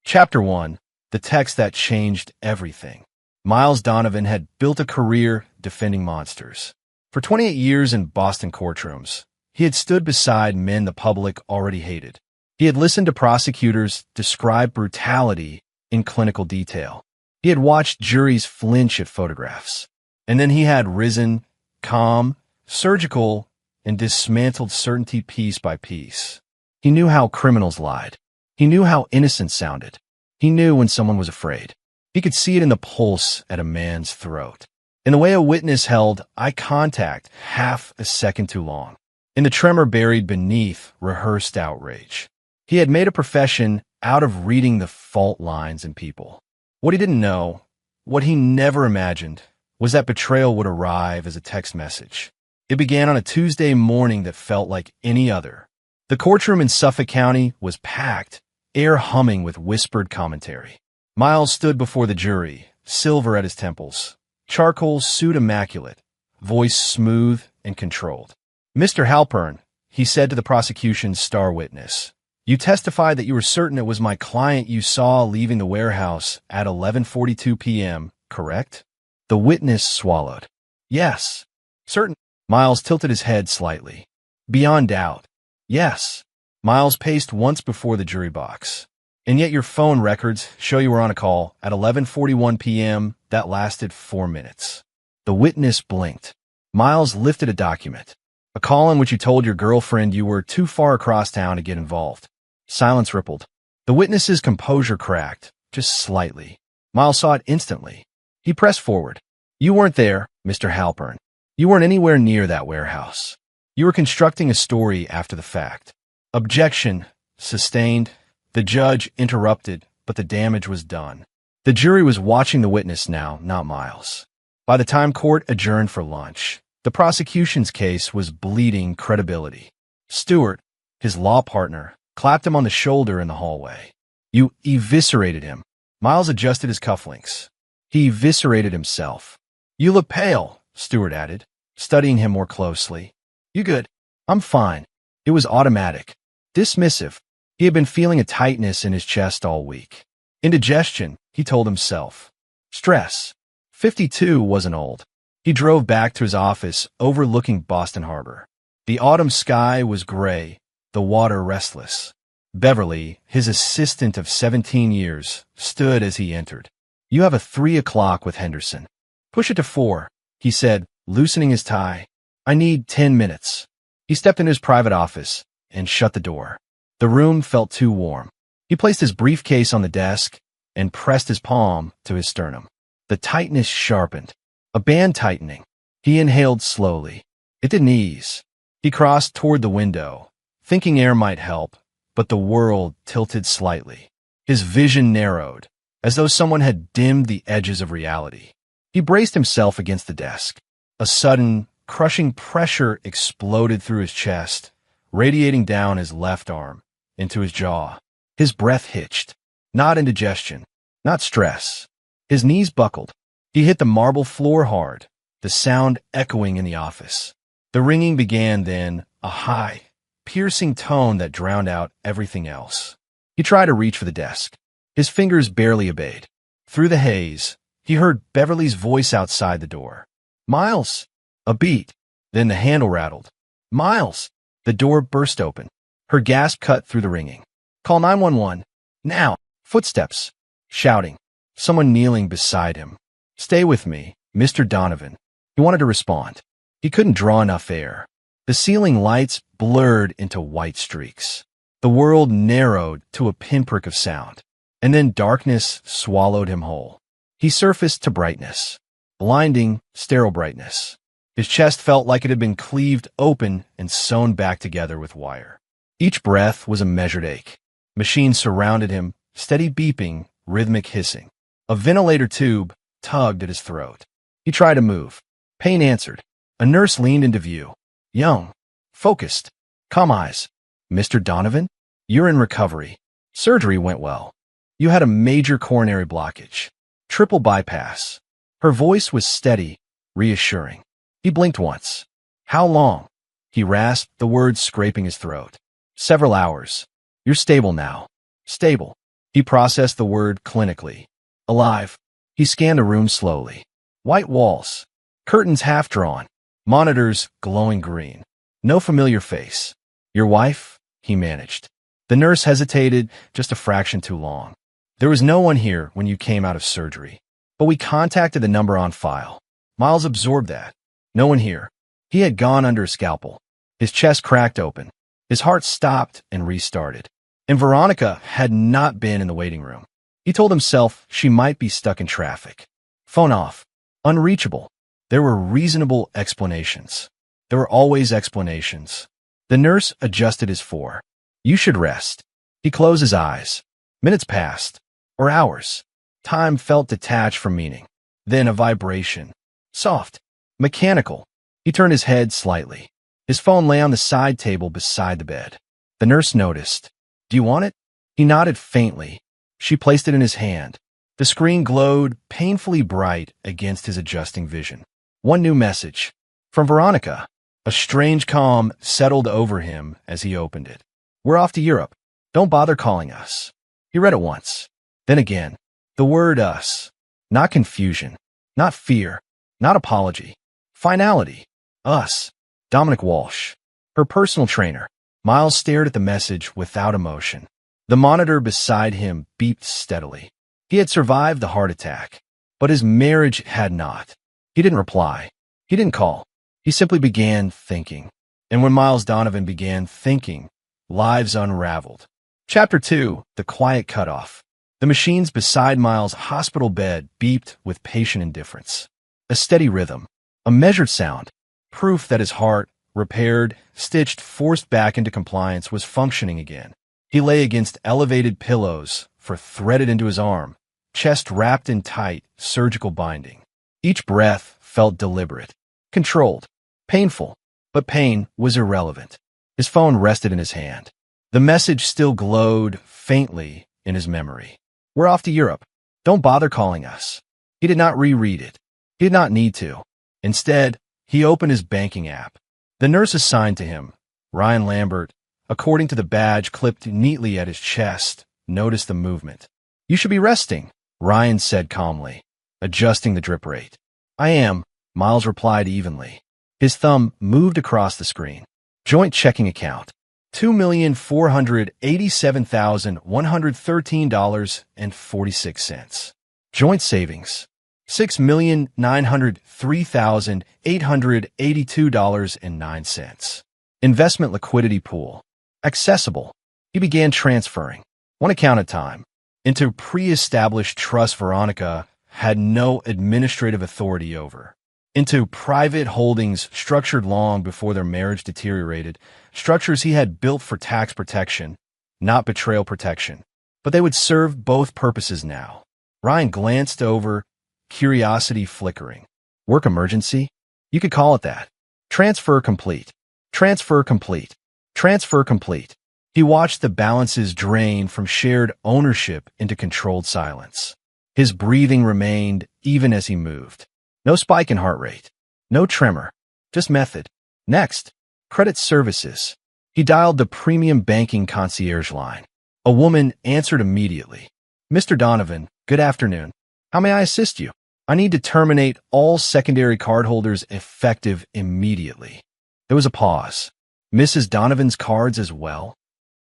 Chapter 1. The Text That Changed Everything. Miles Donovan had built a career defending monsters. For 28 years in Boston courtrooms, he had stood beside men the public already hated. He had listened to prosecutors describe brutality in clinical detail. He had watched juries flinch at photographs. And then he had risen, calm, surgical, and dismantled certainty piece by piece. He knew how criminals lied. He knew how innocence sounded. He knew when someone was afraid. He could see it in the pulse at a man's throat, in the way a witness held eye contact half a second too long, in the tremor buried beneath rehearsed outrage. He had made a profession out of reading the fault lines in people. What he didn't know, what he never imagined, was that betrayal would arrive as a text message. It began on a Tuesday morning that felt like any other. The courtroom in Suffolk County was packed, air humming with whispered commentary. Miles stood before the jury, silver at his temples, charcoal suit immaculate, voice smooth and controlled. "Mr. Halpern," he said to the prosecution's star witness, "you testified that you were certain it was my client you saw leaving the warehouse at 11:42 p.m., correct?" The witness swallowed. "Yes. Certain." Miles tilted his head slightly. "Beyond doubt. Yes." Miles paced once before the jury box. "And yet your phone records show you were on a call at 11:41 p.m. that lasted 4 minutes." The witness blinked. Miles lifted a document. "A call in which you told your girlfriend you were too far across town to get involved." Silence rippled. The witness's composure cracked, just slightly. Miles saw it instantly. He pressed forward. "You weren't there, Mr. Halpern. You weren't anywhere near that warehouse. You were constructing a story after the fact." Objection. Sustained. The judge interrupted, but the damage was done. The jury was watching the witness now, not Miles. By the time court adjourned for lunch, the prosecution's case was bleeding credibility. Stewart, his law partner, clapped him on the shoulder in the hallway. "You eviscerated him." Miles adjusted his cufflinks. "He eviscerated himself." "You look pale," Stewart added, studying him more closely. "You good?" "I'm fine." It was automatic. Dismissive. He had been feeling a tightness in his chest all week. Indigestion, he told himself. Stress. 52 wasn't old. He drove back to his office overlooking Boston Harbor. The autumn sky was gray, the water restless. Beverly, his assistant of 17 years, stood as he entered. "You have a 3 o'clock with Henderson." "Push it to 4, he said, loosening his tie. "I need 10 minutes. He stepped into his private office and shut the door. The room felt too warm. He placed his briefcase on the desk and pressed his palm to his sternum. The tightness sharpened. A band tightening. He inhaled slowly. It didn't ease. He crossed toward the window, thinking air might help, but the world tilted slightly. His vision narrowed, as though someone had dimmed the edges of reality. He braced himself against the desk. A sudden, crushing pressure exploded through his chest, radiating down his left arm, into his jaw. His breath hitched. Not indigestion, not stress. His knees buckled. He hit the marble floor hard, the sound echoing in the office. The ringing began then, a high, piercing tone that drowned out everything else. He tried to reach for the desk. His fingers barely obeyed. Through the haze, he heard Beverly's voice outside the door. "Miles!" A beat. Then the handle rattled. "Miles!" The door burst open. Her gasp cut through the ringing. "Call 911. Now!" Footsteps. Shouting. Someone kneeling beside him. "Stay with me, Mr. Donovan." He wanted to respond. He couldn't draw enough air. The ceiling lights blurred into white streaks. The world narrowed to a pinprick of sound. And then darkness swallowed him whole. He surfaced to brightness. Blinding, sterile brightness. His chest felt like it had been cleaved open and sewn back together with wire. Each breath was a measured ache. Machines surrounded him, steady beeping, rhythmic hissing. A ventilator tube tugged at his throat. He tried to move. Pain answered. A nurse leaned into view. Young. Focused. Calm eyes. "Mr. Donovan? You're in recovery. Surgery went well. You had a major coronary blockage. Triple bypass." Her voice was steady, reassuring. He blinked once. "How long?" He rasped, the words scraping his throat. "Several hours. You're stable now." Stable. He processed the word clinically. Alive. He scanned the room slowly. White walls. Curtains half drawn. Monitors glowing green. No familiar face. Your wife? He managed. The nurse hesitated just a fraction too long. There was no one here when you came out of surgery. But we contacted the number on file. Miles absorbed that. No one here. He had gone under a scalpel. His chest cracked open. His heart stopped and restarted. And Veronica had not been in the waiting room. He told himself she might be stuck in traffic. Phone off. Unreachable. There were reasonable explanations. There were always explanations. The nurse adjusted his fore. You should rest. He closed his eyes. Minutes passed. Or hours. Time felt detached from meaning. Then a vibration. Soft. Mechanical. He turned his head slightly. His phone lay on the side table beside the bed. The nurse noticed. Do you want it? He nodded faintly. She placed it in his hand. The screen glowed painfully bright against his adjusting vision. One new message. From Veronica. A strange calm settled over him as he opened it. We're off to Europe. Don't bother calling us. He read it once. Then again. The word us. Not confusion. Not fear. Not apology. Finality. Us. Dominic Walsh. Her personal trainer. Miles stared at the message without emotion. The monitor beside him beeped steadily. He had survived the heart attack, but his marriage had not. He didn't reply. He didn't call. He simply began thinking. And when Miles Donovan began thinking, lives unraveled. Chapter 2, The Quiet Cutoff. The machines beside Miles' hospital bed beeped with patient indifference. A steady rhythm. A measured sound. Proof that his heart, repaired, stitched, forced back into compliance, was functioning again. He lay against elevated pillows, threaded into his arm, chest wrapped in tight, surgical binding. Each breath felt deliberate, controlled, painful, but pain was irrelevant. His phone rested in his hand. The message still glowed faintly in his memory. We're off to Europe. Don't bother calling us. He did not reread it. He did not need to. Instead, he opened his banking app. The nurse assigned to him, Ryan Lambert, according to the badge clipped neatly at his chest, noticed the movement. You should be resting, Ryan said calmly, adjusting the drip rate. I am, Miles replied evenly. His thumb moved across the screen. Joint checking account. $2,487,113.46. Joint savings. $6,903,882.09. Investment liquidity pool. Accessible. He began transferring, one account at a time, into pre-established trust Veronica had no administrative authority over, into private holdings structured long before their marriage deteriorated, structures he had built for tax protection, not betrayal protection, but they would serve both purposes now. Ryan glanced over, curiosity flickering. Work emergency? You could call it that. Transfer complete. Transfer complete. Transfer complete. He watched the balances drain from shared ownership into controlled silence. His breathing remained even as he moved. No spike in heart rate. No tremor. Just method. Next. Credit services. He dialed the premium banking concierge line. A woman answered immediately. Mr. Donovan, good afternoon. How may I assist you? I need to terminate all secondary cardholders effective immediately. There was a pause. Mrs. Donovan's cards as well?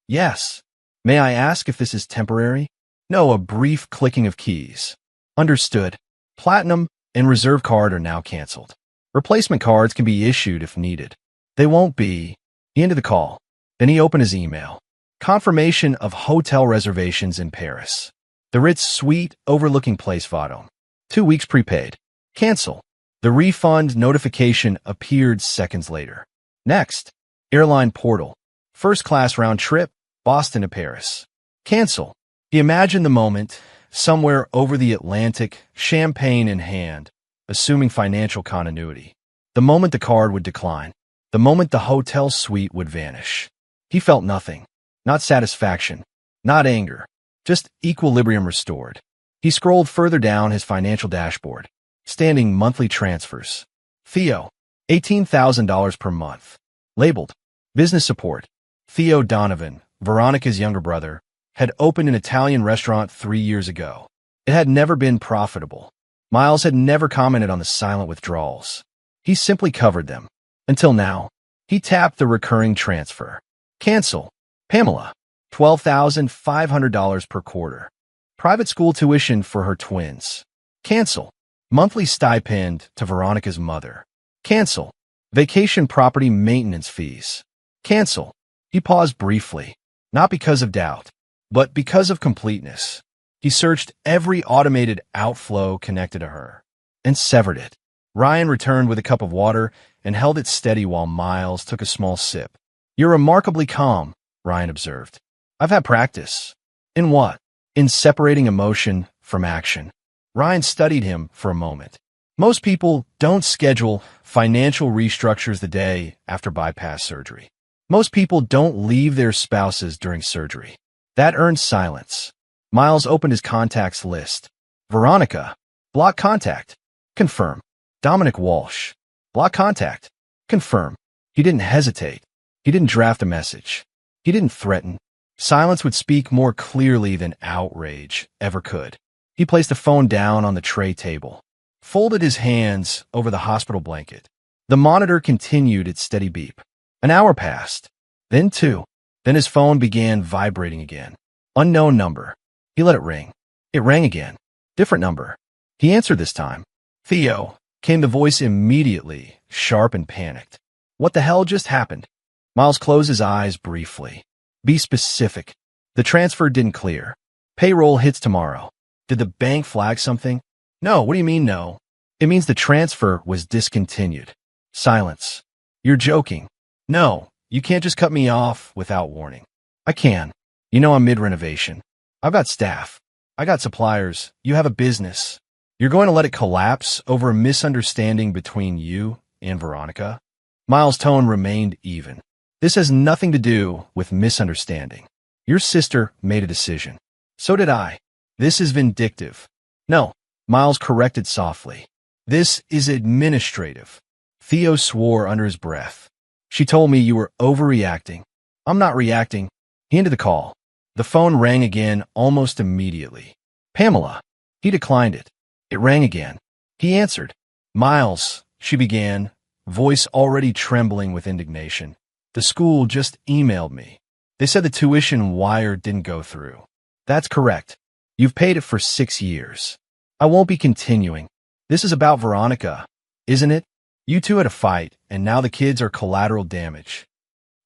Yes. May I ask if this is temporary? No, a brief clicking of keys. Understood. Platinum and Reserve card are now canceled. Replacement cards can be issued if needed. They won't be. He ended the call. Then he opened his email. Confirmation of hotel reservations in Paris. The Ritz Suite overlooking Place Vendôme. 2 weeks prepaid. Cancel. The refund notification appeared seconds later. Next. Airline portal. First class round trip, Boston to Paris. Cancel. He imagined the moment, somewhere over the Atlantic, champagne in hand, assuming financial continuity. The moment the card would decline. The moment the hotel suite would vanish. He felt nothing. Not satisfaction. Not anger. Just equilibrium restored. He scrolled further down his financial dashboard. Standing monthly transfers. Theo. $18,000 per month. Labeled. Business support. Theo Donovan, Veronica's younger brother, had opened an Italian restaurant 3 years ago. It had never been profitable. Miles had never commented on the silent withdrawals. He simply covered them. Until now, he tapped the recurring transfer. Cancel. Pamela. $12,500 per quarter. Private school tuition for her twins. Cancel. Monthly stipend to Veronica's mother. Cancel. Vacation property maintenance fees. Cancel. He paused briefly, not because of doubt, but because of completeness. He searched every automated outflow connected to her and severed it. Ryan returned with a cup of water and held it steady while Miles took a small sip. "You're remarkably calm," Ryan observed. "I've had practice." "In what?" "In separating emotion from action." Ryan studied him for a moment. "Most people don't schedule financial restructures the day after bypass surgery. Most people don't leave their spouses during surgery." That earned silence. Miles opened his contacts list. Veronica. Block contact. Confirm. Dominic Walsh. Block contact. Confirm. He didn't hesitate. He didn't draft a message. He didn't threaten. Silence would speak more clearly than outrage ever could. He placed the phone down on the tray table, folded his hands over the hospital blanket. The monitor continued its steady beep. An hour passed. Then two. Then his phone began vibrating again. Unknown number. He let it ring. It rang again. Different number. He answered this time. "Theo," came the voice immediately, sharp and panicked. "What the hell just happened?" Miles closed his eyes briefly. "Be specific." "The transfer didn't clear. Payroll hits tomorrow." "Did the bank flag something?" "No, what do you mean no?" "It means the transfer was discontinued." Silence. "You're joking." "No, you can't just cut me off without warning." "I can. You know I'm mid-renovation. I've got staff. I got suppliers. You have a business. You're going to let it collapse over a misunderstanding between you and Veronica?" Miles' tone remained even. "This has nothing to do with misunderstanding. Your sister made a decision. So did I. This is vindictive." "No," Miles corrected softly. "This is administrative." Theo swore under his breath. "She told me you were overreacting." "I'm not reacting." He ended the call. The phone rang again almost immediately. "Pamela." He declined it. It rang again. He answered. "Miles," she began, voice already trembling with indignation. "The school just emailed me. They said the tuition wire didn't go through." "That's correct. You've paid it for 6 years. I won't be continuing. This is about Veronica, isn't it? You two had a fight, and now the kids are collateral damage."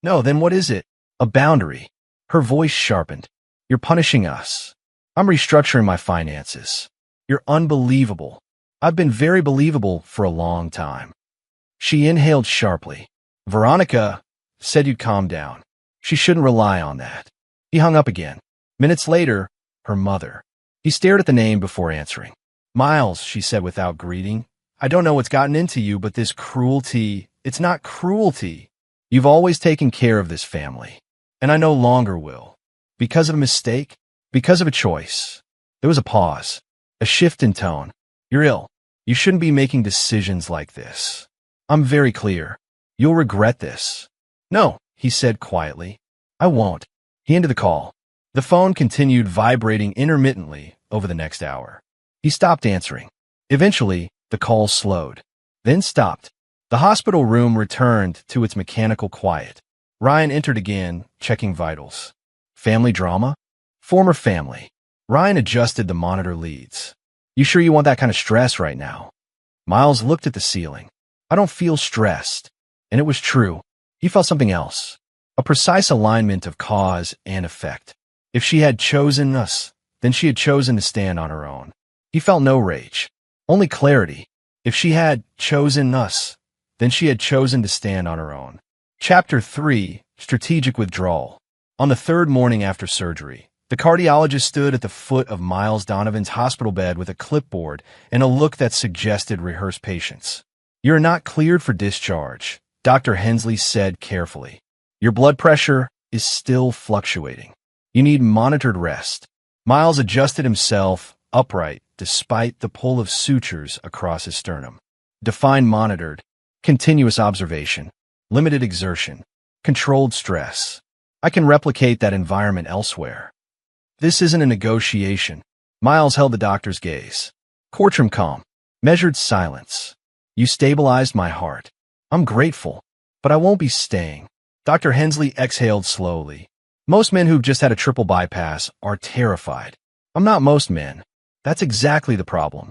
"No, then what is it?" "A boundary." Her voice sharpened. "You're punishing us. I'm restructuring my finances." "You're unbelievable." "I've been very believable for a long time." She inhaled sharply. "Veronica said you'd calm down. She shouldn't rely on that." He hung up again. Minutes later, her mother. He stared at the name before answering. "Miles," she said without greeting, "I don't know what's gotten into you, but this cruelty, it's not cruelty. You've always taken care of this family, and I no longer will. Because of a mistake? Because of a choice." There was a pause, a shift in tone. "You're ill. You shouldn't be making decisions like this. I'm very clear. You'll regret this." "No," he said quietly. "I won't." He ended the call. The phone continued vibrating intermittently over the next hour. He stopped answering. Eventually, the call slowed, then stopped. The hospital room returned to its mechanical quiet. Ryan entered again, checking vitals. "Family drama?" "Former family." Ryan adjusted the monitor leads. "You sure you want that kind of stress right now?" Miles looked at the ceiling. "I don't feel stressed." And it was true. He felt something else. A precise alignment of cause and effect. If she had chosen us, then she had chosen to stand on her own. He felt no rage, only clarity. If she had chosen us, then she had chosen to stand on her own. Chapter 3, Strategic Withdrawal. On the third morning after surgery, the cardiologist stood at the foot of Miles Donovan's hospital bed with a clipboard and a look that suggested rehearsed patience. "You're not cleared for discharge," Dr. Hensley said carefully. "Your blood pressure is still fluctuating. You need monitored rest." Miles adjusted himself upright despite the pull of sutures across his sternum. Define monitored, continuous observation, limited exertion, controlled stress. I can replicate that environment elsewhere. This isn't a negotiation. Miles held the doctor's gaze. Courtroom calm. Measured silence. You stabilized my heart. I'm grateful, but I won't be staying. Dr. Hensley exhaled slowly. Most men who've just had a triple bypass are terrified. I'm not most men. That's exactly the problem.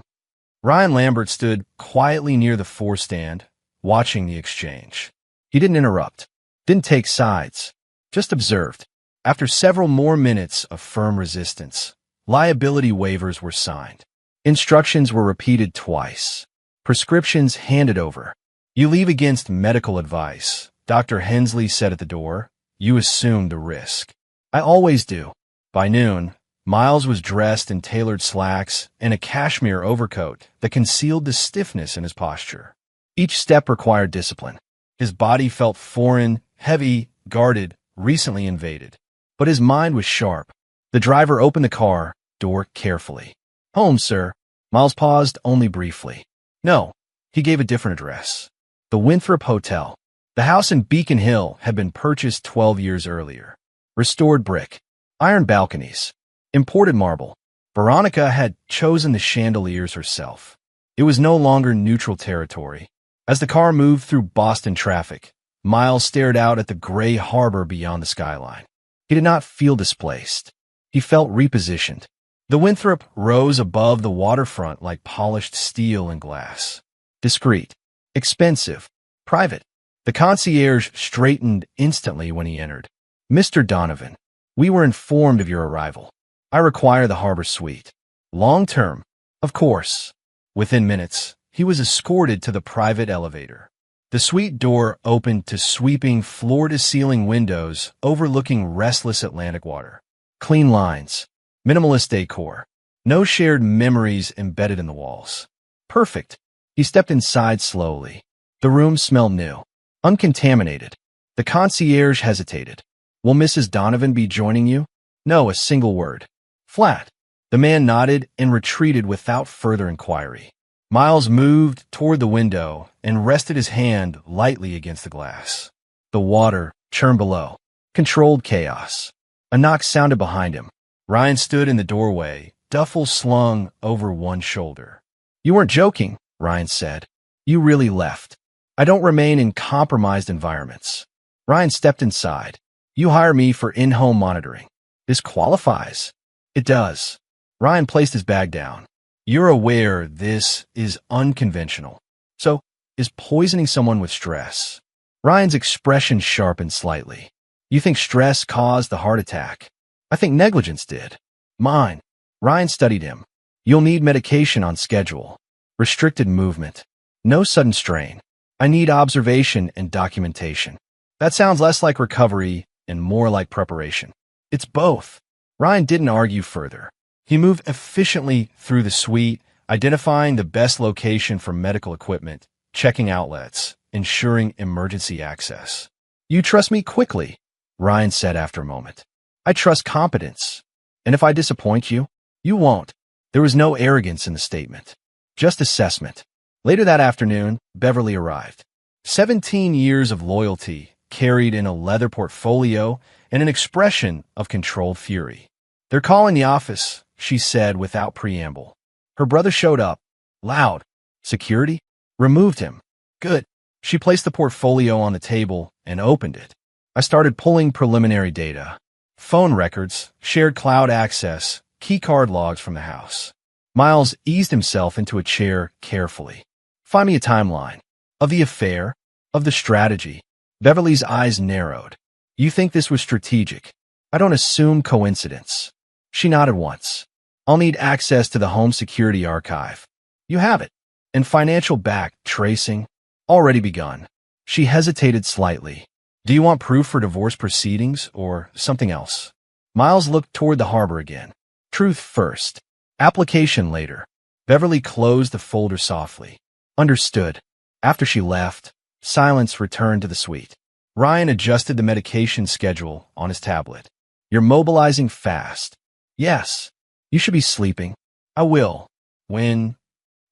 Ryan Lambert stood quietly near the four-stand, watching the exchange. He didn't interrupt, didn't take sides, just observed. After several more minutes of firm resistance, liability waivers were signed. Instructions were repeated twice. Prescriptions handed over. You leave against medical advice, Dr. Hensley said at the door. You assumed the risk. I always do. By noon, Miles was dressed in tailored slacks and a cashmere overcoat that concealed the stiffness in his posture. Each step required discipline. His body felt foreign, heavy, guarded, recently invaded. But his mind was sharp. The driver opened the car door carefully. Home, sir. Miles paused only briefly. No, he gave a different address. The Winthrop Hotel. The house in Beacon Hill had been purchased 12 years earlier. Restored brick. Iron balconies. Imported marble. Veronica had chosen the chandeliers herself. It was no longer neutral territory. As the car moved through Boston traffic, Miles stared out at the gray harbor beyond the skyline. He did not feel displaced. He felt repositioned. The Winthrop rose above the waterfront like polished steel and glass. Discreet. Expensive. Private. The concierge straightened instantly when he entered. Mr. Donovan, we were informed of your arrival. I require the harbor suite. Long term, of course. Within minutes, he was escorted to the private elevator. The suite door opened to sweeping floor-to-ceiling windows overlooking restless Atlantic water. Clean lines. Minimalist decor. No shared memories embedded in the walls. Perfect. He stepped inside slowly. The room smelled new. Uncontaminated. The concierge hesitated. Will Mrs. Donovan be joining you? No, a single word. Flat. The man nodded and retreated without further inquiry. Miles moved toward the window and rested his hand lightly against the glass. The water churned below. Controlled chaos. A knock sounded behind him. Ryan stood in the doorway, duffel slung over one shoulder. You weren't joking, Ryan said. You really left. I don't remain in compromised environments. Ryan stepped inside. You hire me for in-home monitoring. This qualifies. It does. Ryan placed his bag down. You're aware this is unconventional. So, is poisoning someone with stress? Ryan's expression sharpened slightly. You think stress caused the heart attack? I think negligence did. Mine. Ryan studied him. You'll need medication on schedule. Restricted movement. No sudden strain. I need observation and documentation. That sounds less like recovery and more like preparation. It's both. Ryan didn't argue further. He moved efficiently through the suite, identifying the best location for medical equipment, checking outlets, ensuring emergency access. You trust me quickly, Ryan said after a moment. I trust competence. And if I disappoint you, you won't. There was no arrogance in the statement. Just assessment. Later that afternoon, Beverly arrived. 17 years of loyalty carried in a leather portfolio and an expression of controlled fury. They're calling the office, she said without preamble. Her brother showed up. Loud. Security? Removed him. Good. She placed the portfolio on the table and opened it. I started pulling preliminary data. Phone records, shared cloud access, keycard logs from the house. Miles eased himself into a chair carefully. Find me a timeline. Of the affair? Of the strategy? Beverly's eyes narrowed. You think this was strategic? I don't assume coincidence. She nodded once. I'll need access to the home security archive. You have it. And financial back tracing? Already begun. She hesitated slightly. Do you want proof for divorce proceedings or something else? Miles looked toward the harbor again. Truth first. Application later. Beverly closed the folder softly. Understood. After she left, silence returned to the suite. Ryan adjusted the medication schedule on his tablet. You're mobilizing fast. Yes. You should be sleeping. I will. When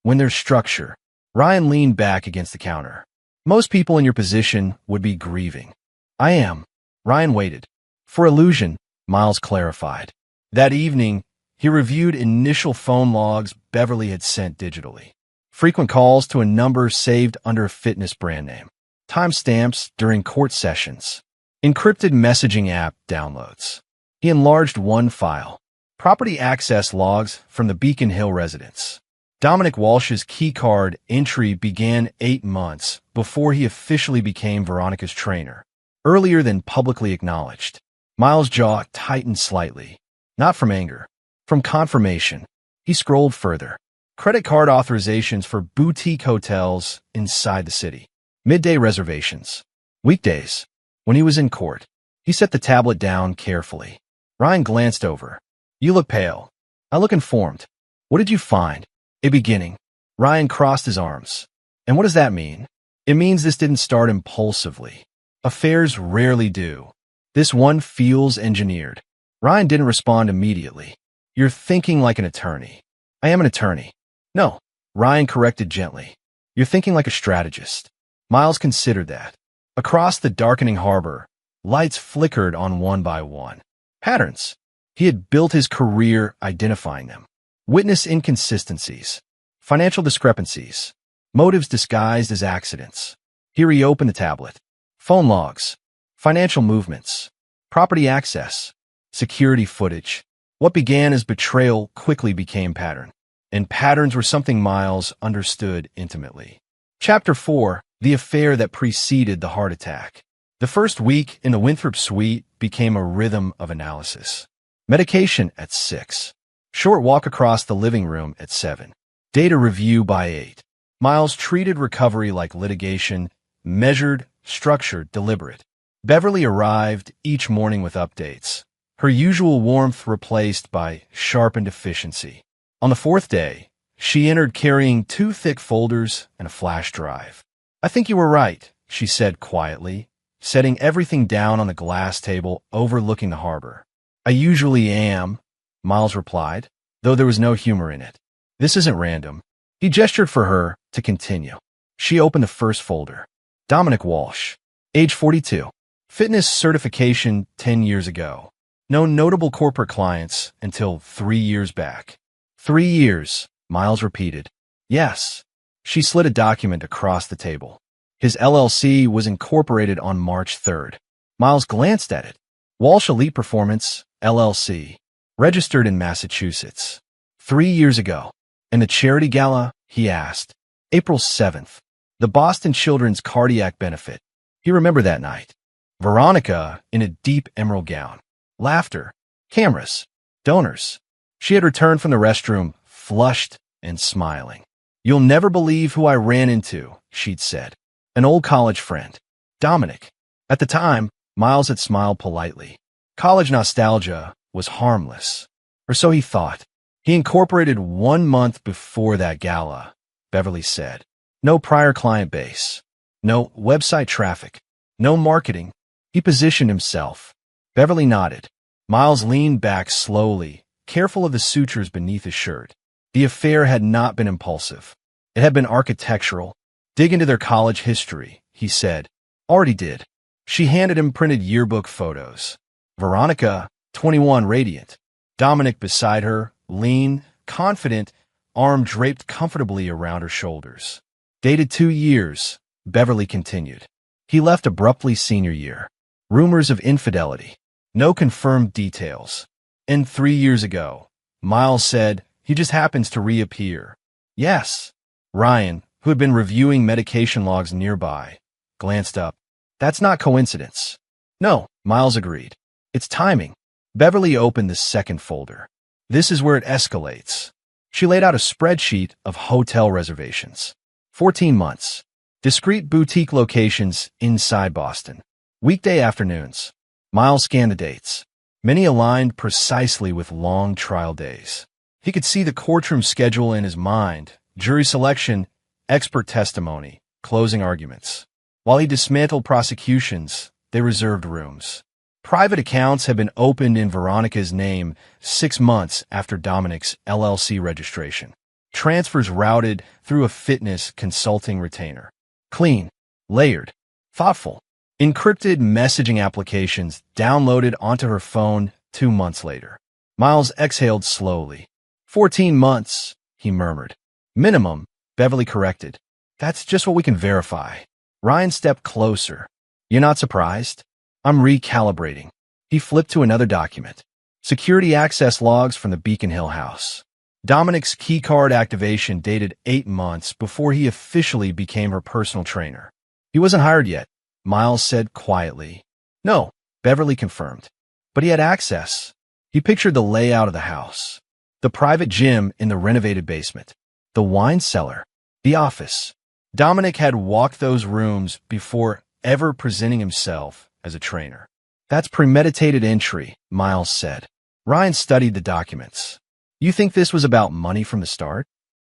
there's structure. Ryan leaned back against the counter. Most people in your position would be grieving. I am. Ryan waited. For illusion, Miles clarified. That evening, he reviewed initial phone logs Beverly had sent digitally. Frequent calls to a number saved under a fitness brand name. Timestamps during court sessions. Encrypted messaging app downloads. He enlarged one file. Property access logs from the Beacon Hill residence. Dominic Walsh's keycard entry began 8 months before he officially became Veronica's trainer, earlier than publicly acknowledged. Miles' jaw tightened slightly, not from anger, from confirmation. He scrolled further. Credit card authorizations for boutique hotels inside the city. Midday reservations. Weekdays. When he was in court, he set the tablet down carefully. Ryan glanced over. "You look pale." "I look informed." "What did you find?" "A beginning." Ryan crossed his arms. "And what does that mean?" "It means this didn't start impulsively. Affairs rarely do. This one feels engineered." Ryan didn't respond immediately. "You're thinking like an attorney." "I am an attorney." "No," Ryan corrected gently. "You're thinking like a strategist." Miles considered that. Across the darkening harbor, lights flickered on one by one. Patterns. He had built his career identifying them. Witness inconsistencies. Financial discrepancies. Motives disguised as accidents. He reopened the tablet. Phone logs. Financial movements. Property access. Security footage. What began as betrayal quickly became pattern. And patterns were something Miles understood intimately. Chapter 4. The affair that preceded the heart attack. The first week in the Winthrop suite became a rhythm of analysis. Medication at 6. Short walk across the living room at 7. Data review by 8. Miles treated recovery like litigation, measured, structured, deliberate. Beverly arrived each morning with updates, her usual warmth replaced by sharpened efficiency. On the 4th day, she entered carrying 2 thick folders and a flash drive. "I think you were right," she said quietly, setting everything down on the glass table overlooking the harbor. "I usually am," Miles replied, though there was no humor in it. "This isn't random." He gestured for her to continue. She opened the first folder. Dominic Walsh, age 42. Fitness certification 10 years ago. No notable corporate clients until 3 years back. 3 years, Miles repeated. "Yes." She slid a document across the table. His LLC was incorporated on March 3rd. Miles glanced at it. Walsh Elite Performance, LLC. Registered in Massachusetts. 3 years ago. "And the charity gala?" he asked. "April 7th. The Boston Children's Cardiac Benefit." He remembered that night. Veronica in a deep emerald gown. Laughter. Cameras. Donors. She had returned from the restroom, flushed and smiling. "You'll never believe who I ran into," she'd said. An old college friend. Dominic. At the time, Miles had smiled politely. College nostalgia was harmless. Or so he thought. He incorporated 1 month before that gala, Beverly said. No prior client base. No website traffic. No marketing. He positioned himself. Beverly nodded. Miles leaned back slowly, careful of the sutures beneath his shirt. The affair had not been impulsive. It had been architectural. "Dig into their college history," he said. "Already did." She handed him printed yearbook photos. Veronica, 21, radiant. Dominic beside her, lean, confident, arm draped comfortably around her shoulders. Dated 2 years, Beverly continued. He left abruptly senior year. Rumors of infidelity. No confirmed details. And 3 years ago, Miles said, he just happens to reappear. Yes. Ryan, who had been reviewing medication logs nearby, glanced up. That's not coincidence. No, Miles agreed. It's timing. Beverly opened the second folder. This is where it escalates. She laid out a spreadsheet of hotel reservations. 14 months. Discrete boutique locations inside Boston. Weekday afternoons. Miles scanned the dates. Many aligned precisely with long trial days. He could see the courtroom schedule in his mind, jury selection, expert testimony, closing arguments. While he dismantled prosecutions, they reserved rooms. Private accounts had been opened in Veronica's name 6 months after Dominic's LLC registration. Transfers routed through a fitness consulting retainer. Clean, layered, thoughtful. Encrypted messaging applications downloaded onto her phone 2 months later. Miles exhaled slowly. 14 months, he murmured. Minimum, Beverly corrected. That's just what we can verify. Ryan stepped closer. You're not surprised? I'm recalibrating. He flipped to another document. Security access logs from the Beacon Hill house. Dominic's keycard activation dated 8 months before he officially became her personal trainer. He wasn't hired yet, Miles said quietly. No, Beverly confirmed. But he had access. He pictured the layout of the house. The private gym in the renovated basement. The wine cellar. The office. Dominic had walked those rooms before ever presenting himself as a trainer. That's premeditated entry, Miles said. Ryan studied the documents. You think this was about money from the start?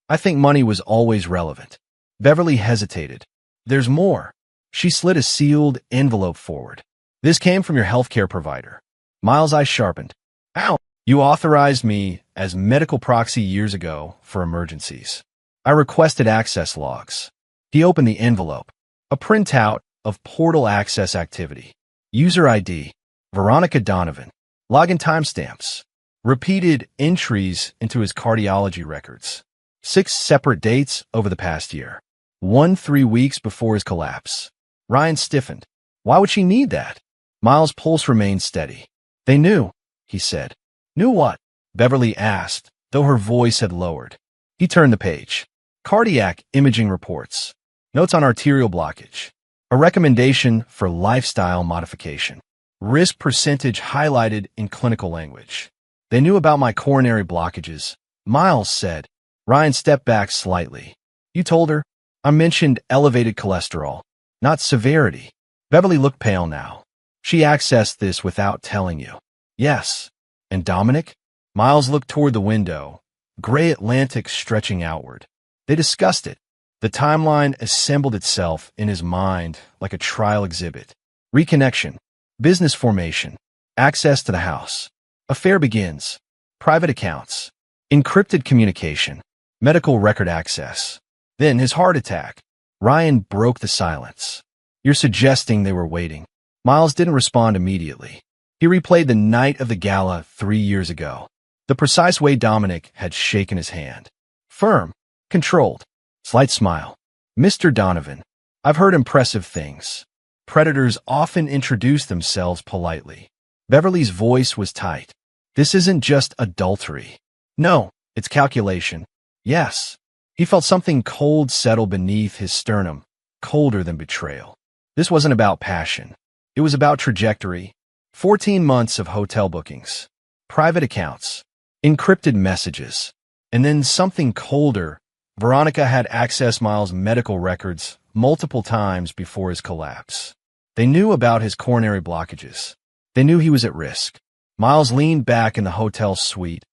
I think money was always relevant. Beverly hesitated. There's more. She slid a sealed envelope forward. This came from your healthcare provider. Miles' eyes sharpened. Ow! You authorized me as medical proxy years ago for emergencies. I requested access logs. He opened the envelope. A printout of portal access activity. User ID, Veronica Donovan. Login timestamps. Repeated entries into his cardiology records. 6 separate dates over the past year. 1 3 weeks before his collapse. Ryan stiffened. Why would she need that? Miles' pulse remained steady. They knew, he said. Knew what? Beverly asked, though her voice had lowered. He turned the page. Cardiac imaging reports. Notes on arterial blockage. A recommendation for lifestyle modification. Risk percentage highlighted in clinical language. They knew about my coronary blockages, Miles said. Ryan stepped back slightly. You told her? I mentioned elevated cholesterol, not severity. Beverly looked pale now. She accessed this without telling you. Yes. And Dominic? Miles looked toward the window, gray Atlantic stretching outward. They discussed it. The timeline assembled itself in his mind like a trial exhibit. Reconnection. Business formation. Access to the house. Affair begins. Private accounts. Encrypted communication. Medical record access. Then his heart attack. Ryan broke the silence. You're suggesting they were waiting. Miles didn't respond immediately. He replayed the night of the gala 3 years ago. The precise way Dominic had shaken his hand. Firm. Controlled. Slight smile. Mr. Donovan, I've heard impressive things. Predators often introduce themselves politely. Beverly's voice was tight. This isn't just adultery. No, it's calculation. Yes. He felt something cold settle beneath his sternum, colder than betrayal. This wasn't about passion. It was about trajectory. 14 months of hotel bookings, private accounts, encrypted messages, and then something colder. Veronica had accessed Miles' medical records multiple times before his collapse. They knew about his coronary blockages. They knew he was at risk. Miles leaned back in the hotel suite,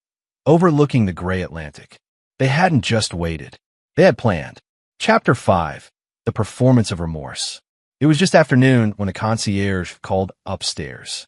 overlooking the gray Atlantic. They hadn't just waited. They had planned. Chapter 5. The Performance of Remorse. It was just afternoon when the concierge called upstairs.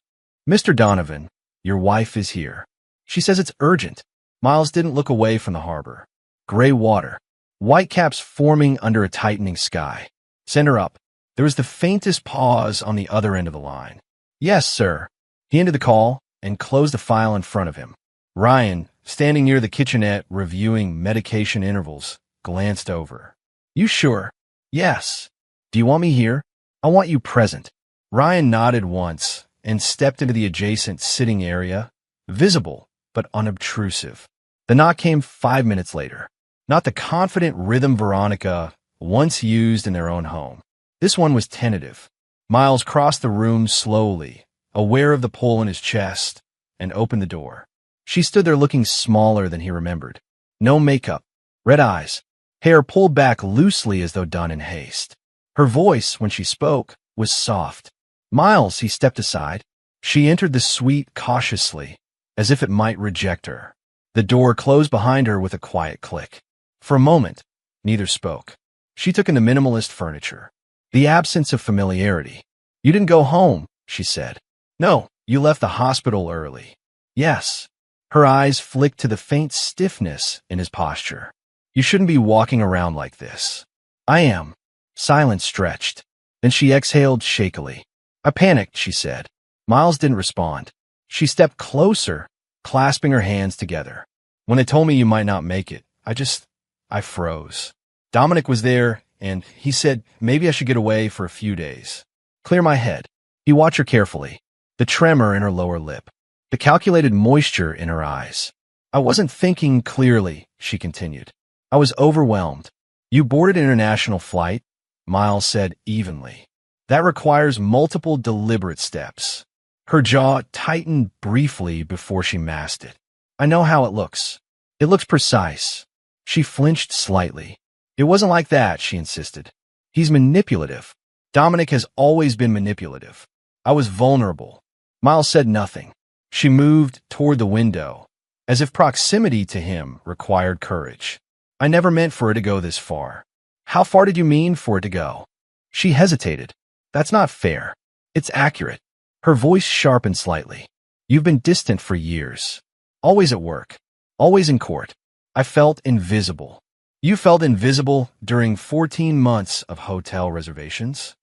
Mr. Donovan, your wife is here. She says it's urgent. Miles didn't look away from the harbor. Gray water. Whitecaps forming under a tightening sky. Send her up. There was the faintest pause on the other end of the line. Yes, sir. He ended the call and closed the file in front of him. Ryan, standing near the kitchenette reviewing medication intervals, glanced over. You sure? Yes. Do you want me here? I want you present. Ryan nodded once and stepped into the adjacent sitting area, visible but unobtrusive. The knock came 5 minutes later. Not the confident rhythm Veronica once used in their own home. This one was tentative. Miles crossed the room slowly, aware of the pull in his chest, and opened the door. She stood there looking smaller than he remembered. No makeup, red eyes, hair pulled back loosely as though done in haste. Her voice, when she spoke, was soft. Miles, he stepped aside. She entered the suite cautiously, as if it might reject her. The door closed behind her with a quiet click. For a moment, neither spoke. She took in the minimalist furniture, the absence of familiarity. You didn't go home, she said. No, you left the hospital early. Yes. Her eyes flicked to the faint stiffness in his posture. You shouldn't be walking around like this. I am. Silence stretched. Then she exhaled shakily. I panicked, she said. Miles didn't respond. She stepped closer, clasping her hands together. When they told me you might not make it, I froze. Dominic was there, and he said maybe I should get away for a few days. Clear my head. He watched her carefully, the tremor in her lower lip, the calculated moisture in her eyes. I wasn't thinking clearly, she continued. I was overwhelmed. You boarded an international flight, Miles said evenly. That requires multiple deliberate steps. Her jaw tightened briefly before she masked it. I know how it looks. It looks precise. She flinched slightly. It wasn't like that, she insisted. He's manipulative. Dominic has always been manipulative. I was vulnerable. Miles said nothing. She moved toward the window, as if proximity to him required courage. I never meant for it to go this far. How far did you mean for it to go? She hesitated. That's not fair. It's accurate. Her voice sharpened slightly. You've been distant for years. Always at work. Always in court. I felt invisible. You felt invisible during 14 months of hotel reservations?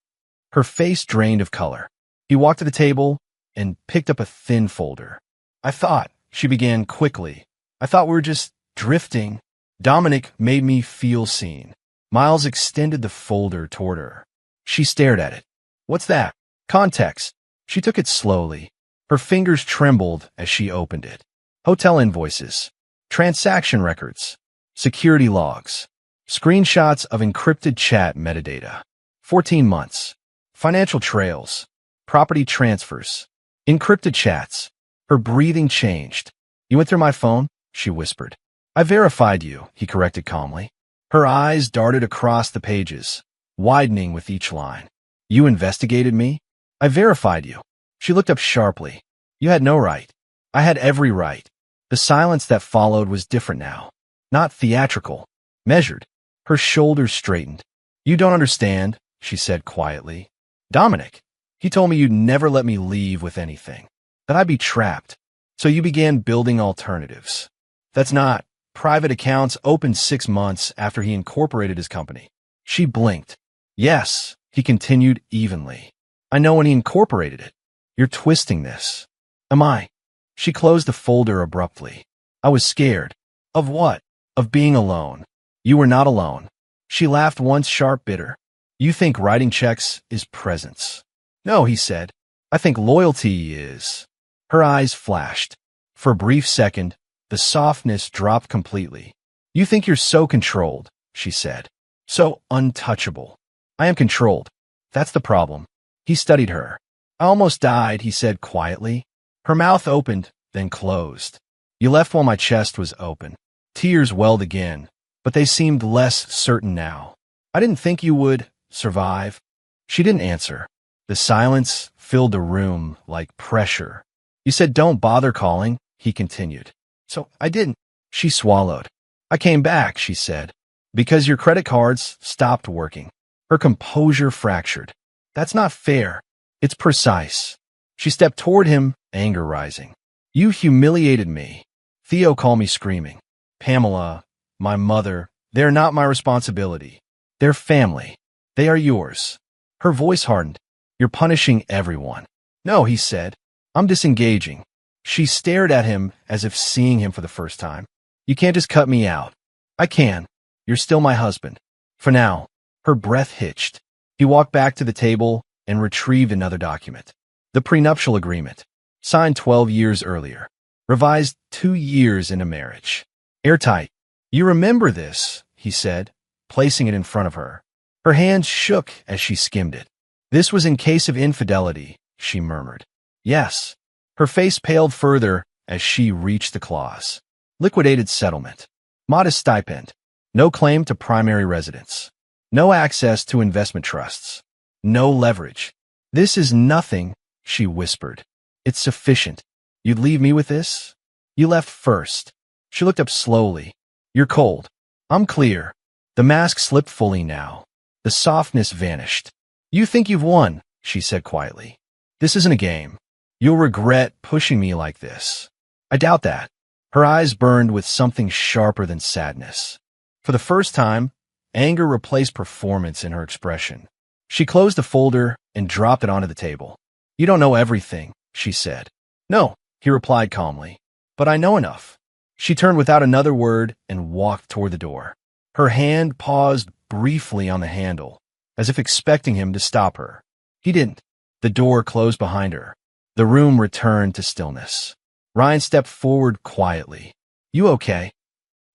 Her face drained of color. He walked to the table and picked up a thin folder. I thought, she began quickly. I thought we were just drifting. Dominic made me feel seen. Miles extended the folder toward her. She stared at it. What's that? Context. She took it slowly. Her fingers trembled as she opened it. Hotel invoices. Transaction records. Security logs. Screenshots of encrypted chat metadata. 14 months. Financial trails. Property transfers. Encrypted chats. Her breathing changed. You went through my phone? She whispered. I verified you, he corrected calmly. Her eyes darted across the pages, widening with each line. You investigated me? I verified you. She looked up sharply. You had no right. I had every right. The silence that followed was different now. Not theatrical. Measured. Her shoulders straightened. You don't understand, she said quietly. Dominic, he told me you'd never let me leave with anything. That I'd be trapped. So you began building alternatives. That's not. Private accounts opened 6 months after he incorporated his company. She blinked. Yes, he continued evenly. I know when he incorporated it. You're twisting this. Am I? She closed the folder abruptly. I was scared. Of what? Of being alone. You were not alone. She laughed once sharp bitter. You think writing checks is presence. No, he said. I think loyalty is. Her eyes flashed. For a brief second, the softness dropped completely. You think you're so controlled, she said. So untouchable. I am controlled. That's the problem. He studied her. I almost died, he said quietly. Her mouth opened, then closed. You left while my chest was open. Tears welled again, but they seemed less certain now. I didn't think you would survive. She didn't answer. The silence filled the room like pressure. You said don't bother calling, he continued. So I didn't. She swallowed. I came back, she said, because your credit cards stopped working. Her composure fractured. That's not fair. It's precise. She stepped toward him, anger rising. You humiliated me. Theo called me screaming. Pamela, my mother, they're not my responsibility. They're family. They are yours. Her voice hardened. You're punishing everyone. No, he said. I'm disengaging. She stared at him as if seeing him for the first time. You can't just cut me out. I can. You're still my husband. For now. Her breath hitched. He walked back to the table and retrieved another document. The prenuptial agreement. Signed 12 years earlier. Revised 2 years into marriage. Airtight. You remember this, he said, placing it in front of her. Her hands shook as she skimmed it. This was in case of infidelity, she murmured. Yes. Her face paled further as she reached the clause. Liquidated settlement. Modest stipend. No claim to primary residence. No access to investment trusts. No leverage. This is nothing, she whispered. It's sufficient. You'd leave me with this? You left first. She looked up slowly. You're cold. I'm clear. The mask slipped fully now. The softness vanished. You think you've won, she said quietly. This isn't a game. You'll regret pushing me like this. I doubt that. Her eyes burned with something sharper than sadness. For the first time, anger replaced performance in her expression. She closed the folder and dropped it onto the table. You don't know everything, she said. No, he replied calmly. but I know enough. She turned without another word and walked toward the door. Her hand paused briefly on the handle, as if expecting him to stop her. He didn't. The door closed behind her. The room returned to stillness. Ryan stepped forward quietly. You okay?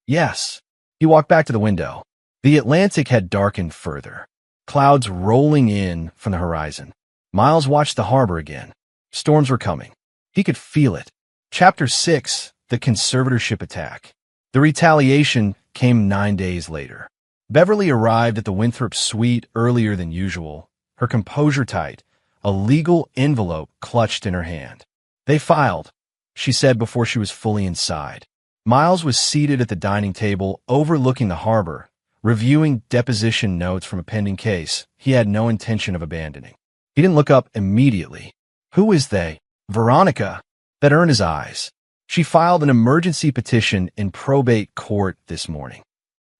Yes. He walked back to the window. The Atlantic had darkened further, clouds rolling in from the horizon. Miles watched the harbor again. Storms were coming. He could feel it. Chapter 6, The Conservatorship Attack. The retaliation came 9 days later. Beverly arrived at the Winthrop suite earlier than usual, her composure tight, a legal envelope clutched in her hand. They filed, she said before she was fully inside. Miles was seated at the dining table overlooking the harbor, reviewing deposition notes from a pending case he had no intention of abandoning. He didn't look up immediately. Who is they? Veronica. That earned his eyes. She filed an emergency petition in probate court this morning.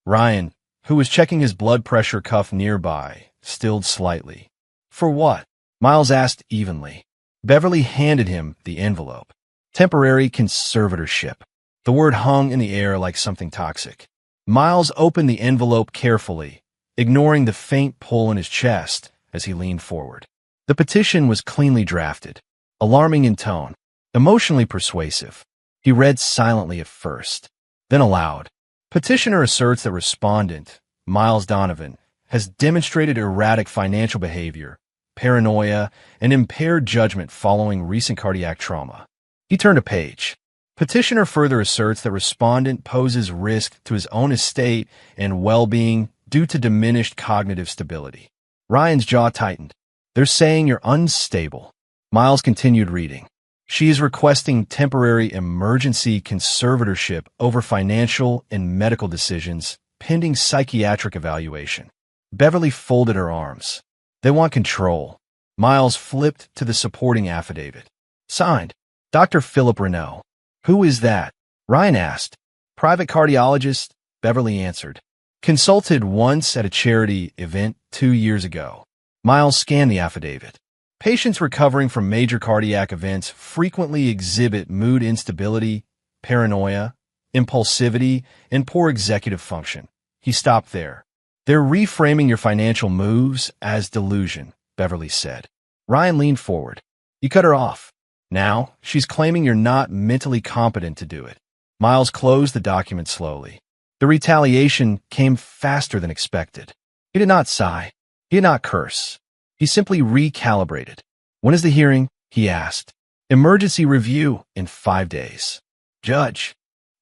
Ryan, who was checking his blood pressure cuff nearby, stilled slightly. For what? Miles asked evenly. Beverly handed him the envelope. Temporary conservatorship. The word hung in the air like something toxic. Miles opened the envelope carefully, ignoring the faint pull in his chest as he leaned forward. The petition was cleanly drafted, alarming in tone, emotionally persuasive. He read silently at first, then aloud. Petitioner asserts that respondent, Miles Donovan, has demonstrated erratic financial behavior, paranoia, and impaired judgment following recent cardiac trauma. He turned a page. Petitioner further asserts that respondent poses risk to his own estate and well-being due to diminished cognitive stability. Ryan's jaw tightened. They're saying you're unstable. Miles continued reading. She is requesting temporary emergency conservatorship over financial and medical decisions pending psychiatric evaluation. Beverly folded her arms. They want control. Miles flipped to the supporting affidavit. Signed, Dr. Philip Renault. Who is that? Ryan asked. Private cardiologist, Beverly answered. Consulted once at a charity event 2 years ago. Miles scanned the affidavit. Patients recovering from major cardiac events frequently exhibit mood instability, paranoia, impulsivity, and poor executive function. He stopped there. They're reframing your financial moves as delusion, Beverly said. Ryan leaned forward. You cut her off. Now, she's claiming you're not mentally competent to do it. Miles closed the document slowly. The retaliation came faster than expected. He did not sigh. He did not curse. He simply recalibrated. When is the hearing? He asked. Emergency review in 5 days. Judge.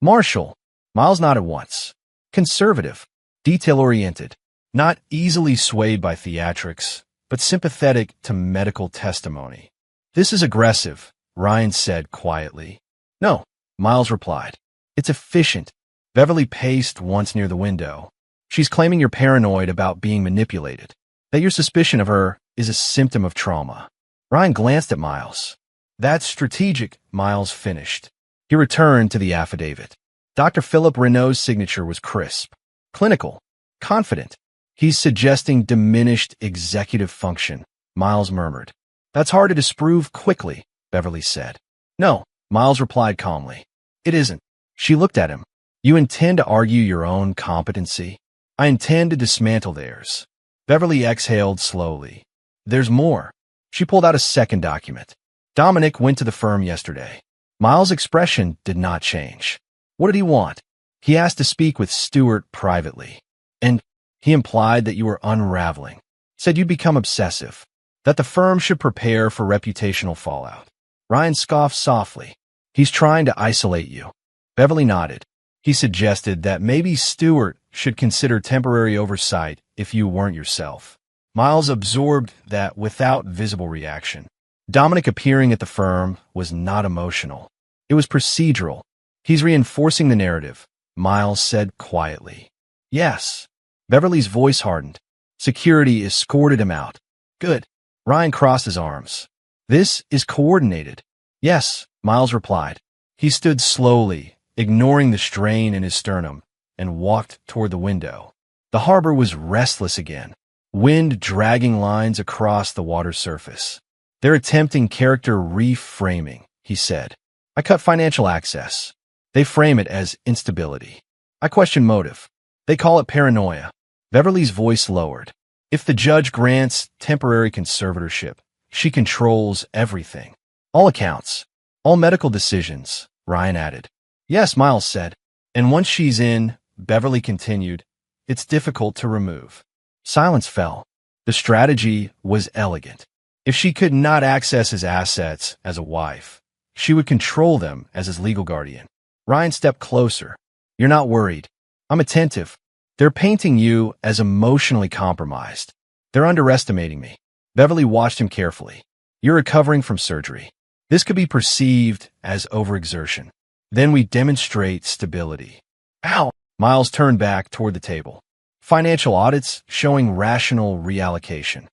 Marshall. Miles nodded once. Conservative. Detail-oriented. Not easily swayed by theatrics, but sympathetic to medical testimony. This is aggressive, Ryan said quietly. No, Miles replied. It's efficient. Beverly paced once near the window. She's claiming you're paranoid about being manipulated, that your suspicion of her is a symptom of trauma. Ryan glanced at Miles. That's strategic, Miles finished. He returned to the affidavit. Dr. Philip Renault's signature was crisp, clinical, confident. He's suggesting diminished executive function, Miles murmured. That's hard to disprove quickly, Beverly said. No, Miles replied calmly. It isn't. She looked at him. You intend to argue your own competency? I intend to dismantle theirs. Beverly exhaled slowly. There's more. She pulled out a second document. Dominic went to the firm yesterday. Miles' expression did not change. What did he want? He asked to speak with Stewart privately. And he implied that you were unraveling. Said you'd become obsessive. That the firm should prepare for reputational fallout. Ryan scoffed softly. He's trying to isolate you. Beverly nodded. He suggested that maybe Stewart should consider temporary oversight if you weren't yourself. Miles absorbed that without visible reaction. Dominic appearing at the firm was not emotional. It was procedural. He's reinforcing the narrative, Miles said quietly. Yes. Beverly's voice hardened. Security escorted him out. Good. Ryan crossed his arms. This is coordinated. Yes, Miles replied. He stood slowly, ignoring the strain in his sternum, and walked toward the window. The harbor was restless again, wind dragging lines across the water's surface. They're attempting character reframing, he said. I cut financial access. They frame it as instability. I question motive. They call it paranoia. Beverly's voice lowered. If the judge grants temporary conservatorship, she controls everything. All accounts. All medical decisions, Ryan added. Yes, Miles said. And once she's in, Beverly continued, it's difficult to remove. Silence fell. The strategy was elegant. If she could not access his assets as a wife, she would control them as his legal guardian. Ryan stepped closer. You're not worried. I'm attentive. They're painting you as emotionally compromised. They're underestimating me. Beverly watched him carefully. You're recovering from surgery. This could be perceived as overexertion. Then we demonstrate stability. Ow! Miles turned back toward the table. Financial audits showing rational reallocation.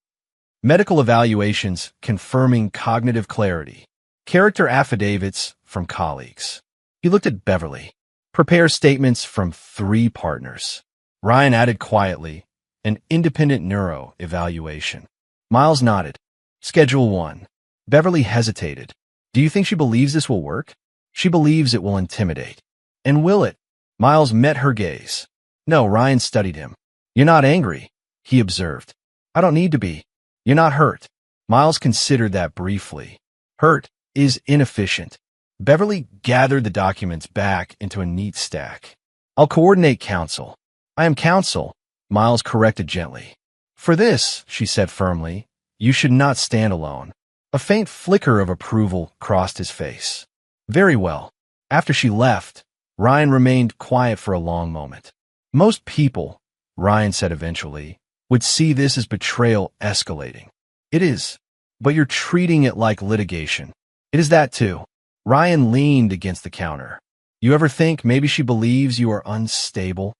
Medical evaluations confirming cognitive clarity. Character affidavits from colleagues. He looked at Beverly. Prepare statements from 3 partners. Ryan added quietly, an independent neuro evaluation. Miles nodded. Schedule 1. Beverly hesitated. Do you think she believes this will work? She believes it will intimidate. And will it? Miles met her gaze. No, Ryan studied him. You're not angry, he observed. I don't need to be. You're not hurt. Miles considered that briefly. Hurt is inefficient. Beverly gathered the documents back into a neat stack. I'll coordinate counsel. I am counsel, Miles corrected gently. For this, she said firmly, you should not stand alone. A faint flicker of approval crossed his face. Very well. After she left, Ryan remained quiet for a long moment. Most people, Ryan said eventually, would see this as betrayal escalating. It is, but you're treating it like litigation. It is that too. Ryan leaned against the counter. You ever think maybe she believes you are unstable?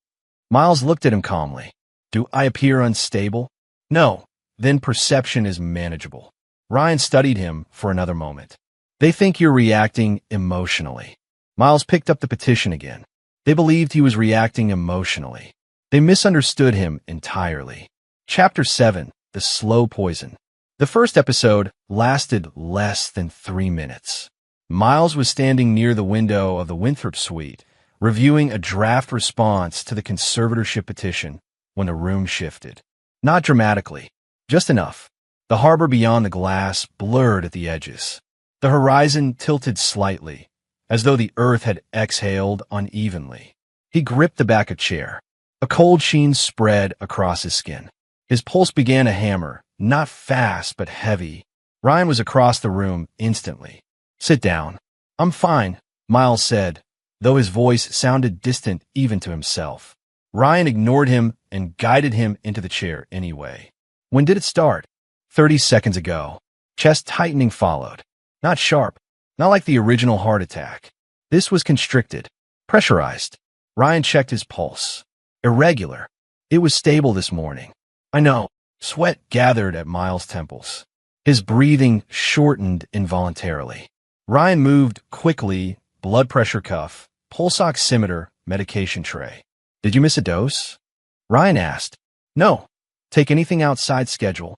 Miles looked at him calmly. Do I appear unstable? No. Then perception is manageable. Ryan studied him for another moment. They think you're reacting emotionally. Miles picked up the petition again. They believed he was reacting emotionally. They misunderstood him entirely. Chapter 7, The Slow Poison. The first episode lasted less than 3 minutes. Miles was standing near the window of the Winthrop suite, reviewing a draft response to the conservatorship petition when the room shifted. Not dramatically, just enough. The harbor beyond the glass blurred at the edges. The horizon tilted slightly, as though the earth had exhaled unevenly. He gripped the back of a chair. A cold sheen spread across his skin. His pulse began to hammer, not fast but heavy. Ryan was across the room instantly. Sit down. I'm fine, Miles said, though his voice sounded distant even to himself. Ryan ignored him and guided him into the chair anyway. When did it start? 30 seconds ago. Chest tightening followed. Not sharp, not like the original heart attack. This was constricted, pressurized. Ryan checked his pulse. Irregular. It was stable this morning. I know. Sweat gathered at Miles' temples. His breathing shortened involuntarily. Ryan moved quickly, blood pressure cuff, pulse oximeter, medication tray. Did you miss a dose? Ryan asked. No. Take anything outside schedule?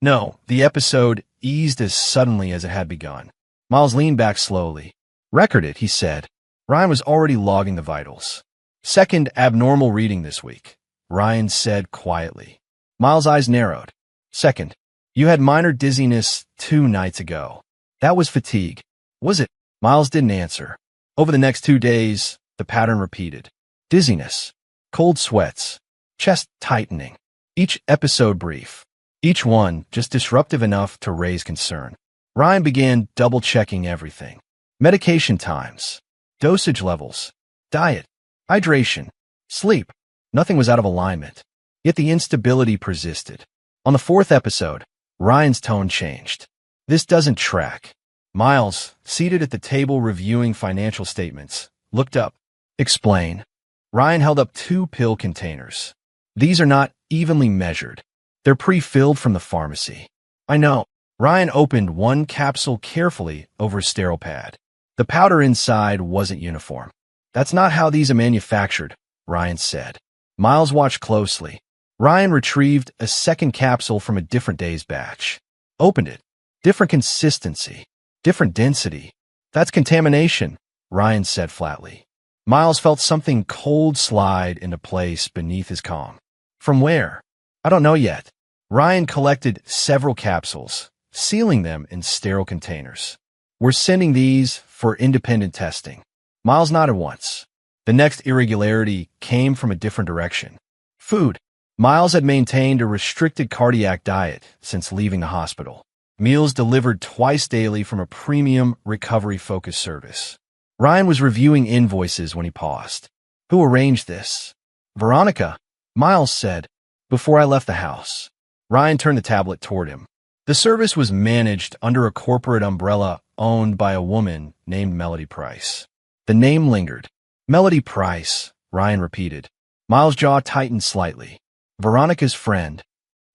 No. The episode eased as suddenly as it had begun. Miles leaned back slowly. Record it, he said. Ryan was already logging the vitals. Second abnormal reading this week, Ryan said quietly. Miles' eyes narrowed. Second, you had minor dizziness 2 nights ago. That was fatigue. Was it? Miles didn't answer. Over the next 2 days, the pattern repeated. Dizziness, cold sweats, chest tightening. Each episode brief. Each one just disruptive enough to raise concern. Ryan began double-checking everything. Medication times, dosage levels, diet, hydration, sleep. Nothing was out of alignment. Yet the instability persisted. On the 4th episode, Ryan's tone changed. This doesn't track. Miles, seated at the table reviewing financial statements, looked up. Explain. Ryan held up 2 pill containers. These are not evenly measured. They're pre-filled from the pharmacy. I know. Ryan opened 1 capsule carefully over a sterile pad. The powder inside wasn't uniform. That's not how these are manufactured, Ryan said. Miles watched closely. Ryan retrieved a 2nd capsule from a different day's batch. Opened it. Different consistency. Different density. That's contamination, Ryan said flatly. Miles felt something cold slide into place beneath his calm. From where? I don't know yet. Ryan collected several capsules, sealing them in sterile containers. We're sending these for independent testing. Miles nodded once. The next irregularity came from a different direction. Food. Miles had maintained a restricted cardiac diet since leaving the hospital. Meals delivered twice daily from a premium recovery-focused service. Ryan was reviewing invoices when he paused. Who arranged this? Veronica, Miles said, before I left the house. Ryan turned the tablet toward him. The service was managed under a corporate umbrella owned by a woman named Melody Price. The name lingered. Melody Price, Ryan repeated. Miles' jaw tightened slightly. Veronica's friend.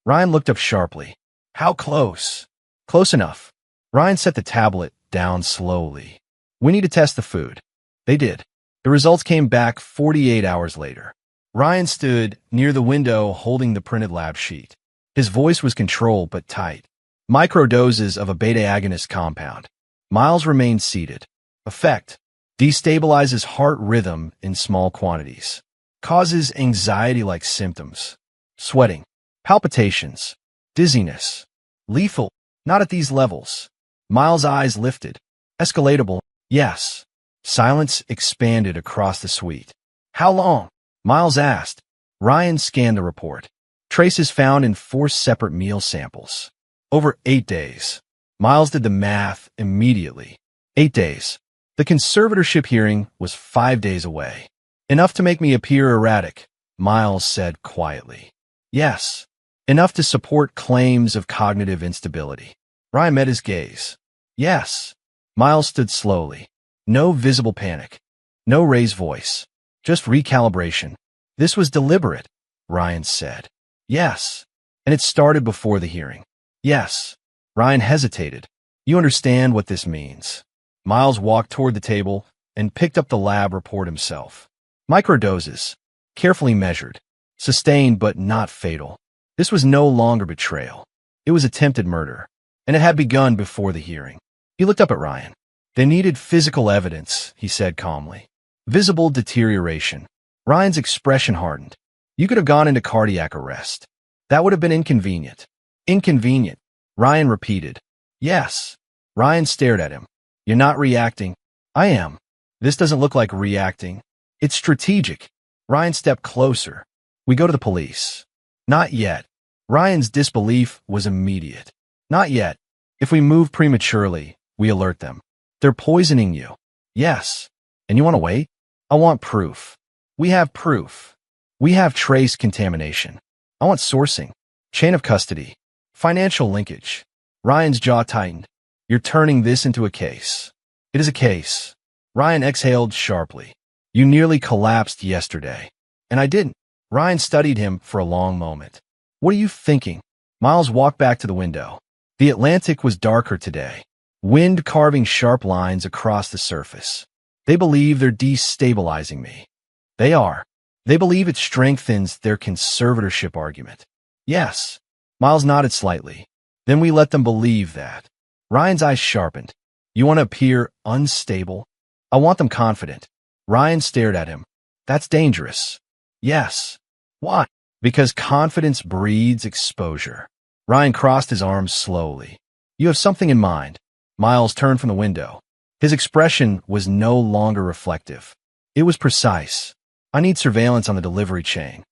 Ryan looked up sharply. How close? Close enough. Ryan set the tablet down slowly. We need to test the food. They did. The results came back 48 hours later. Ryan stood near the window holding the printed lab sheet. His voice was controlled but tight. Microdoses of a beta-agonist compound. Miles remained seated. Effect. Destabilizes heart rhythm in small quantities. Causes anxiety-like symptoms. Sweating. Palpitations. Dizziness. Lethal. Not at these levels. Miles' eyes lifted. Escalatable. Yes. Silence expanded across the suite. How long? Miles asked. Ryan scanned the report. Traces found in 4 separate meal samples. Over 8 days. Miles did the math immediately. 8 days. The conservatorship hearing was 5 days away. Enough to make me appear erratic, Miles said quietly. Yes. Enough to support claims of cognitive instability. Ryan met his gaze. Yes. Miles stood slowly. No visible panic. No raised voice. Just recalibration. This was deliberate, Ryan said. Yes. And it started before the hearing. Yes. Ryan hesitated. You understand what this means. Miles walked toward the table and picked up the lab report himself. Microdoses. Carefully measured. Sustained but not fatal. This was no longer betrayal. It was attempted murder. And it had begun before the hearing. He looked up at Ryan. They needed physical evidence, he said calmly. Visible deterioration. Ryan's expression hardened. You could have gone into cardiac arrest. That would have been inconvenient. Inconvenient, Ryan repeated. Yes. Ryan stared at him. You're not reacting. I am. This doesn't look like reacting. It's strategic. Ryan stepped closer. We go to the police. Not yet. Ryan's disbelief was immediate. Not yet. If we move prematurely, we alert them. They're poisoning you. Yes. And you want to wait? I want proof. We have proof. We have trace contamination. I want sourcing. Chain of custody. Financial linkage. Ryan's jaw tightened. You're turning this into a case. It is a case. Ryan exhaled sharply. You nearly collapsed yesterday. And I didn't. Ryan studied him for a long moment. What are you thinking? Miles walked back to the window. The Atlantic was darker today. Wind carving sharp lines across the surface. They believe they're destabilizing me. They are. They believe it strengthens their conservatorship argument. Yes. Miles nodded slightly. Then we let them believe that. Ryan's eyes sharpened. You want to appear unstable? I want them confident. Ryan stared at him. That's dangerous. Yes. Why? Because confidence breeds exposure. Ryan crossed his arms slowly. You have something in mind. Miles turned from the window. His expression was no longer reflective. It was precise. I need surveillance on the delivery chain.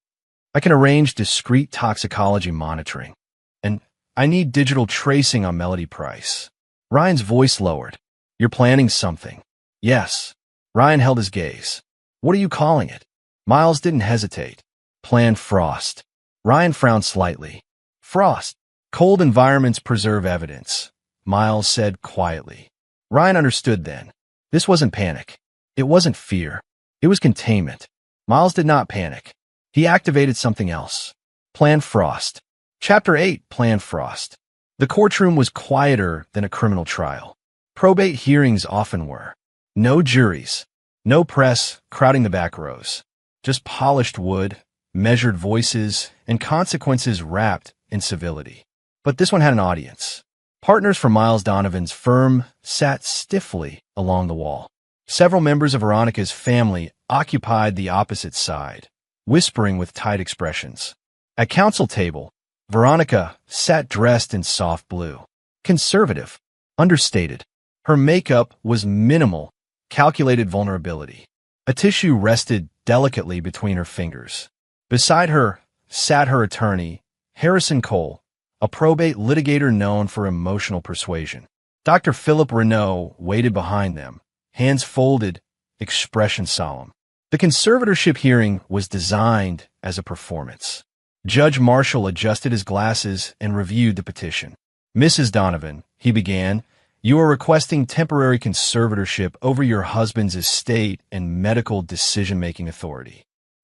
I can arrange discrete toxicology monitoring. And I need digital tracing on Melody Price. Ryan's voice lowered. You're planning something. Yes. Ryan held his gaze. What are you calling it? Miles didn't hesitate. Plan Frost. Ryan frowned slightly. Frost. Cold environments preserve evidence, Miles said quietly. Ryan understood then. This wasn't panic. It wasn't fear. It was containment. Miles did not panic. He activated something else. Plan Frost. Chapter 8, Plan Frost. The courtroom was quieter than a criminal trial. Probate hearings often were. No juries. No press crowding the back rows. Just polished wood, measured voices, and consequences wrapped in civility. But this one had an audience. Partners from Miles Donovan's firm sat stiffly along the wall. Several members of Veronica's family occupied the opposite side, whispering with tight expressions. At council table, Veronica sat dressed in soft blue. Conservative, understated. Her makeup was minimal, calculated vulnerability. A tissue rested delicately between her fingers. Beside her sat her attorney, Harrison Cole, a probate litigator known for emotional persuasion. Dr. Philip Renaud waited behind them, hands folded, expression solemn. The conservatorship hearing was designed as a performance. Judge Marshall adjusted his glasses and reviewed the petition. Mrs. Donovan, he began, you are requesting temporary conservatorship over your husband's estate and medical decision-making authority.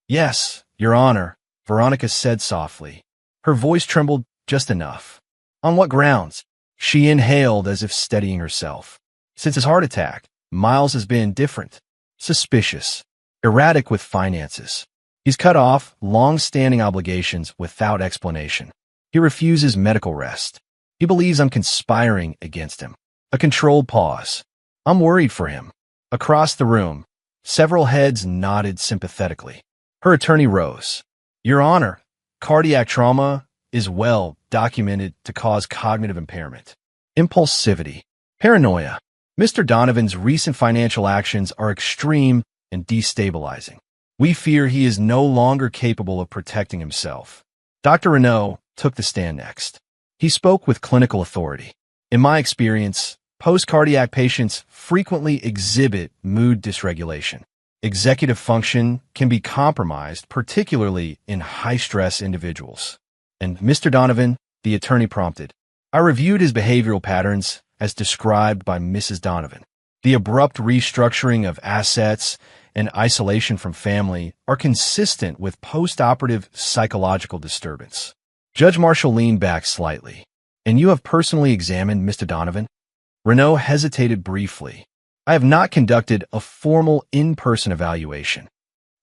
Yes, Your Honor, Veronica said softly. Her voice trembled just enough. On what grounds? She inhaled as if steadying herself. Since his heart attack, Miles has been different, suspicious, erratic with finances. He's cut off long-standing obligations without explanation. He refuses medical rest. He believes I'm conspiring against him. A controlled pause. I'm worried for him. Across the room, several heads nodded sympathetically. Her attorney rose. Your Honor, cardiac trauma is well documented to cause cognitive impairment, impulsivity, paranoia. Mr. Donovan's recent financial actions are extreme and destabilizing. We fear he is no longer capable of protecting himself. Dr. Renaud took the stand next. He spoke with clinical authority. In my experience, post-cardiac patients frequently exhibit mood dysregulation. Executive function can be compromised, particularly in high-stress individuals. And Mr. Donovan, the attorney prompted, I reviewed his behavioral patterns as described by Mrs. Donovan. The abrupt restructuring of assets and isolation from family are consistent with post-operative psychological disturbance. Judge Marshall leaned back slightly. And you have personally examined Mr. Donovan? Renaud hesitated briefly. I have not conducted a formal in-person evaluation,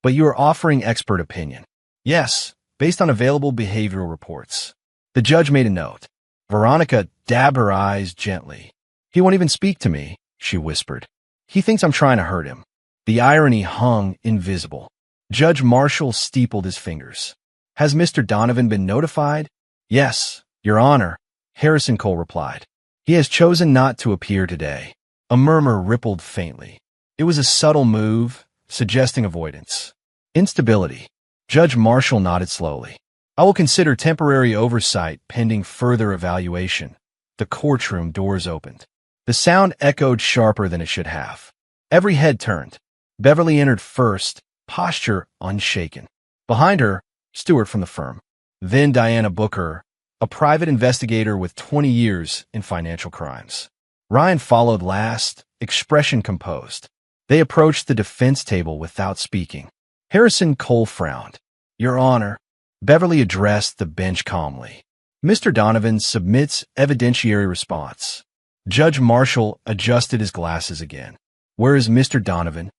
but you are offering expert opinion. Yes, based on available behavioral reports. The judge made a note. Veronica dabbed her eyes gently. He won't even speak to me, she whispered. He thinks I'm trying to hurt him. The irony hung invisible. Judge Marshall steepled his fingers. Has Mr. Donovan been notified? Yes, Your Honor, Harrison Cole replied. He has chosen not to appear today. A murmur rippled faintly. It was a subtle move, suggesting avoidance. Instability. Judge Marshall nodded slowly. I will consider temporary oversight pending further evaluation. The courtroom doors opened. The sound echoed sharper than it should have. Every head turned. Beverly entered first, posture unshaken. Behind her, Stewart from the firm. Then Diana Booker, a private investigator with 20 years in financial crimes. Ryan followed last, expression composed. They approached the defense table without speaking. Harrison Cole frowned. Your Honor, Beverly addressed the bench calmly. Mr. Donovan submits evidentiary response. Judge Marshall adjusted his glasses again. Where is Mr. Donovan?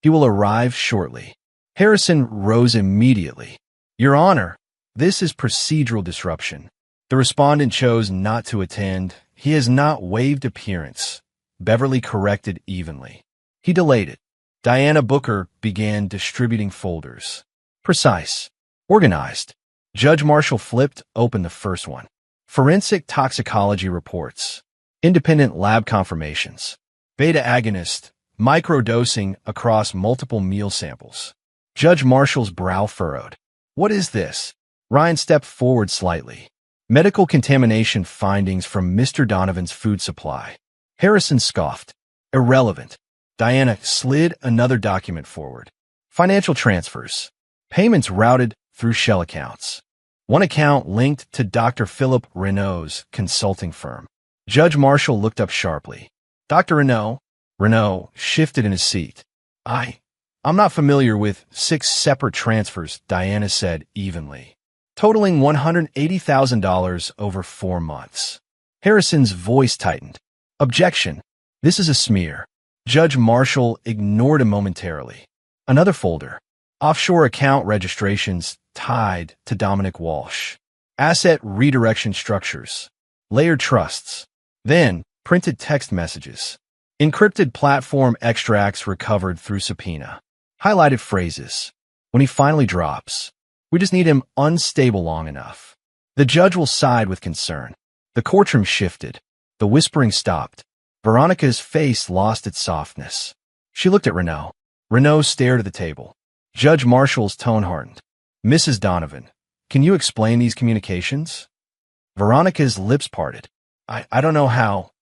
He will arrive shortly. Harrison rose immediately. Your Honor, this is procedural disruption. The respondent chose not to attend. He has not waived appearance. Beverly corrected evenly. He delayed it. Diana Booker began distributing folders. Precise. Organized. Judge Marshall flipped open the first one. Forensic toxicology reports. Independent lab confirmations. Beta agonist. Microdosing across multiple meal samples. Judge Marshall's brow furrowed. What is this? Ryan stepped forward slightly. Medical contamination findings from Mr. Donovan's food supply. Harrison scoffed. Irrelevant. Diana slid another document forward. Financial transfers. Payments routed through shell accounts. One account linked to Dr. Philip Renaud's consulting firm. Judge Marshall looked up sharply. Dr. Renaud? Renaud shifted in his seat. I'm not familiar with 6 separate transfers, Diana said evenly, totaling $180,000 over 4 months. Harrison's voice tightened. Objection. This is a smear. Judge Marshall ignored him momentarily. Another folder. Offshore account registrations tied to Dominic Walsh. Asset redirection structures. Layered trusts. Then, printed text messages. Encrypted platform extracts recovered through subpoena. Highlighted phrases. When he finally drops, we just need him unstable long enough. The judge will side with concern. The courtroom shifted. The whispering stopped. Veronica's face lost its softness. She looked at Renaud. Renaud stared at the table. Judge Marshall's tone hardened. Mrs. Donovan, can you explain these communications? Veronica's lips parted. I don't know how.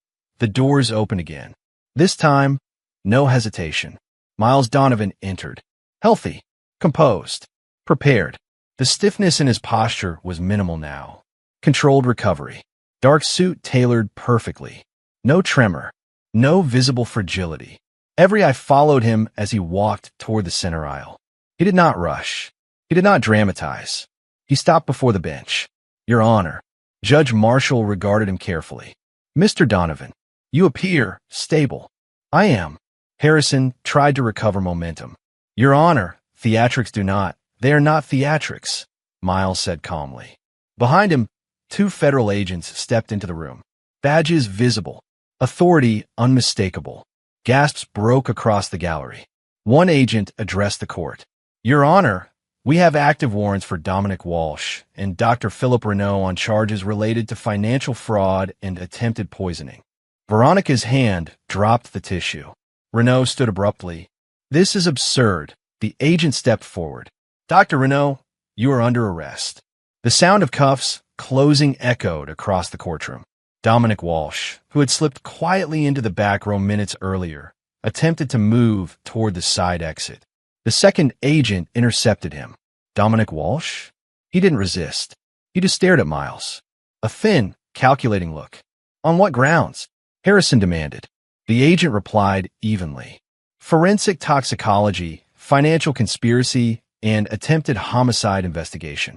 The doors opened again. This time, no hesitation. Miles Donovan entered. Healthy, composed, prepared. The stiffness in his posture was minimal now. Controlled recovery. Dark suit tailored perfectly. No tremor. No visible fragility. Every eye followed him as he walked toward the center aisle. He did not rush. He did not dramatize. He stopped before the bench. Your Honor. Judge Marshall regarded him carefully. Mr. Donovan, you appear stable. I am. Harrison tried to recover momentum. Your Honor, theatrics do not. They are not theatrics, Miles said calmly. Behind him, 2 federal agents stepped into the room. Badges visible. Authority unmistakable. Gasps broke across the gallery. One agent addressed the court. Your Honor, we have active warrants for Dominic Walsh and Dr. Philip Renaud on charges related to financial fraud and attempted poisoning. Veronica's hand dropped the tissue. Renaud stood abruptly. This is absurd. The agent stepped forward. Dr. Renaud, you are under arrest. The sound of cuffs closing echoed across the courtroom. Dominic Walsh, who had slipped quietly into the back row minutes earlier, attempted to move toward the side exit. The second agent intercepted him. Dominic Walsh? He didn't resist. He just stared at Miles. A thin, calculating look. On what grounds? Harrison demanded. The agent replied evenly. Forensic toxicology, financial conspiracy, and attempted homicide investigation.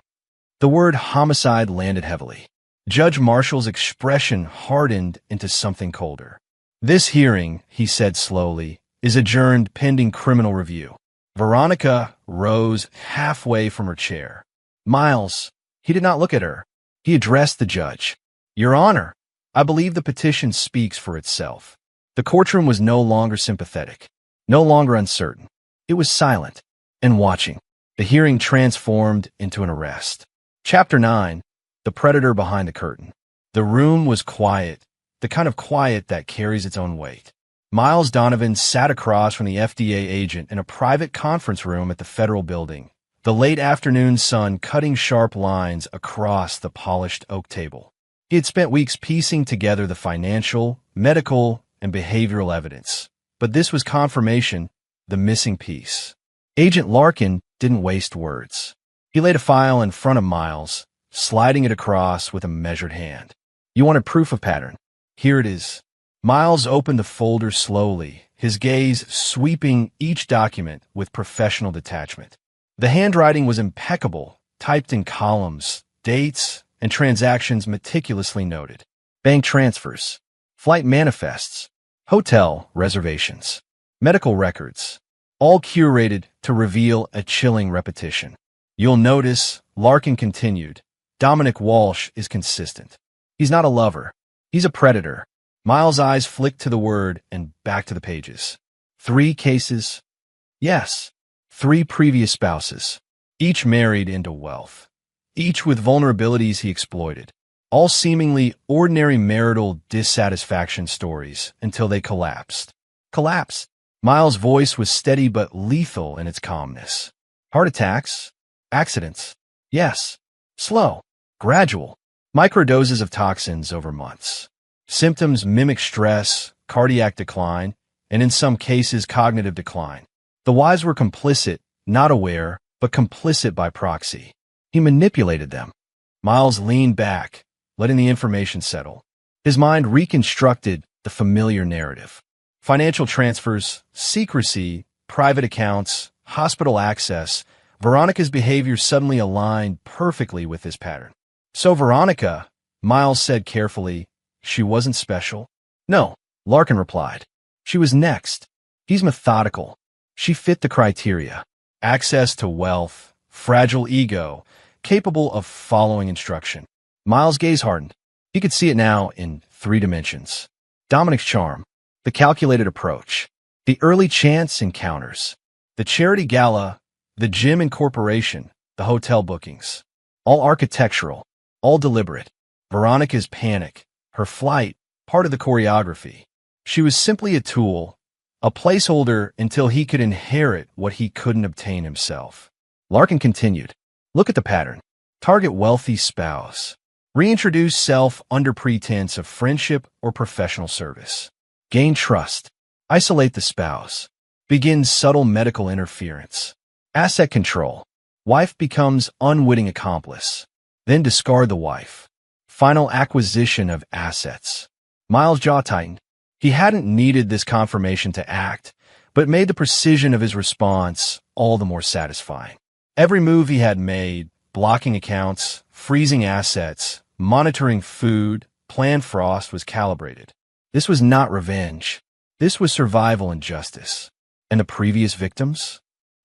The word homicide landed heavily. Judge Marshall's expression hardened into something colder. This hearing, he said slowly, is adjourned pending criminal review. Veronica rose halfway from her chair. Miles, he did not look at her. He addressed the judge. Your Honor, I believe the petition speaks for itself. The courtroom was no longer sympathetic, no longer uncertain. It was silent and watching. The hearing transformed into an arrest. Chapter 9. The Predator Behind the Curtain. The room was quiet, the kind of quiet that carries its own weight. Miles Donovan sat across from the FDA agent in a private conference room at the federal building, the late afternoon sun cutting sharp lines across the polished oak table. He had spent weeks piecing together the financial, medical, and behavioral evidence, but this was confirmation, the missing piece. Agent Larkin didn't waste words. He laid a file in front of Miles, sliding it across with a measured hand. You wanted proof of pattern. Here it is. Miles opened the folder slowly, his gaze sweeping each document with professional detachment. The handwriting was impeccable, typed in columns, dates, and transactions meticulously noted. Bank transfers, flight manifests, hotel reservations, medical records, all curated to reveal a chilling repetition. You'll notice, Larkin continued, Dominic Walsh is consistent. He's not a lover. He's a predator. Miles' eyes flicked to the word and back to the pages. 3 cases? Yes. 3 previous spouses, each married into wealth, each with vulnerabilities he exploited, all seemingly ordinary marital dissatisfaction stories until they collapsed. Collapse. Miles' voice was steady but lethal in its calmness. Heart attacks? Accidents? Yes. Slow. Gradual. Microdoses of toxins over months. Symptoms mimic stress, cardiac decline, and in some cases cognitive decline. The wives were complicit, not aware, but complicit by proxy. He manipulated them. Miles leaned back, letting the information settle. His mind reconstructed the familiar narrative. Financial transfers, secrecy, private accounts, hospital access. Veronica's behavior suddenly aligned perfectly with this pattern. So Veronica, Miles said carefully, she wasn't special? No, Larkin replied. She was next. He's methodical. She fit the criteria. Access to wealth, fragile ego, capable of following instruction. Miles' gaze hardened. He could see it now in 3 dimensions. Dominic's charm, the calculated approach, the early chance encounters, the charity gala, the gym incorporation, the hotel bookings. All architectural, all deliberate. Veronica's panic, her flight, part of the choreography. She was simply a tool, a placeholder until he could inherit what he couldn't obtain himself. Larkin continued. Look at the pattern. Target wealthy spouse. Reintroduce self under pretense of friendship or professional service. Gain trust. Isolate the spouse. Begin subtle medical interference. Asset control. Wife becomes unwitting accomplice. Then discard the wife. Final acquisition of assets. Miles' jaw tightened. He hadn't needed this confirmation to act, but made the precision of his response all the more satisfying. Every move he had made, blocking accounts, freezing assets, monitoring food, planned frost, was calibrated. This was not revenge. This was survival and justice. And the previous victims?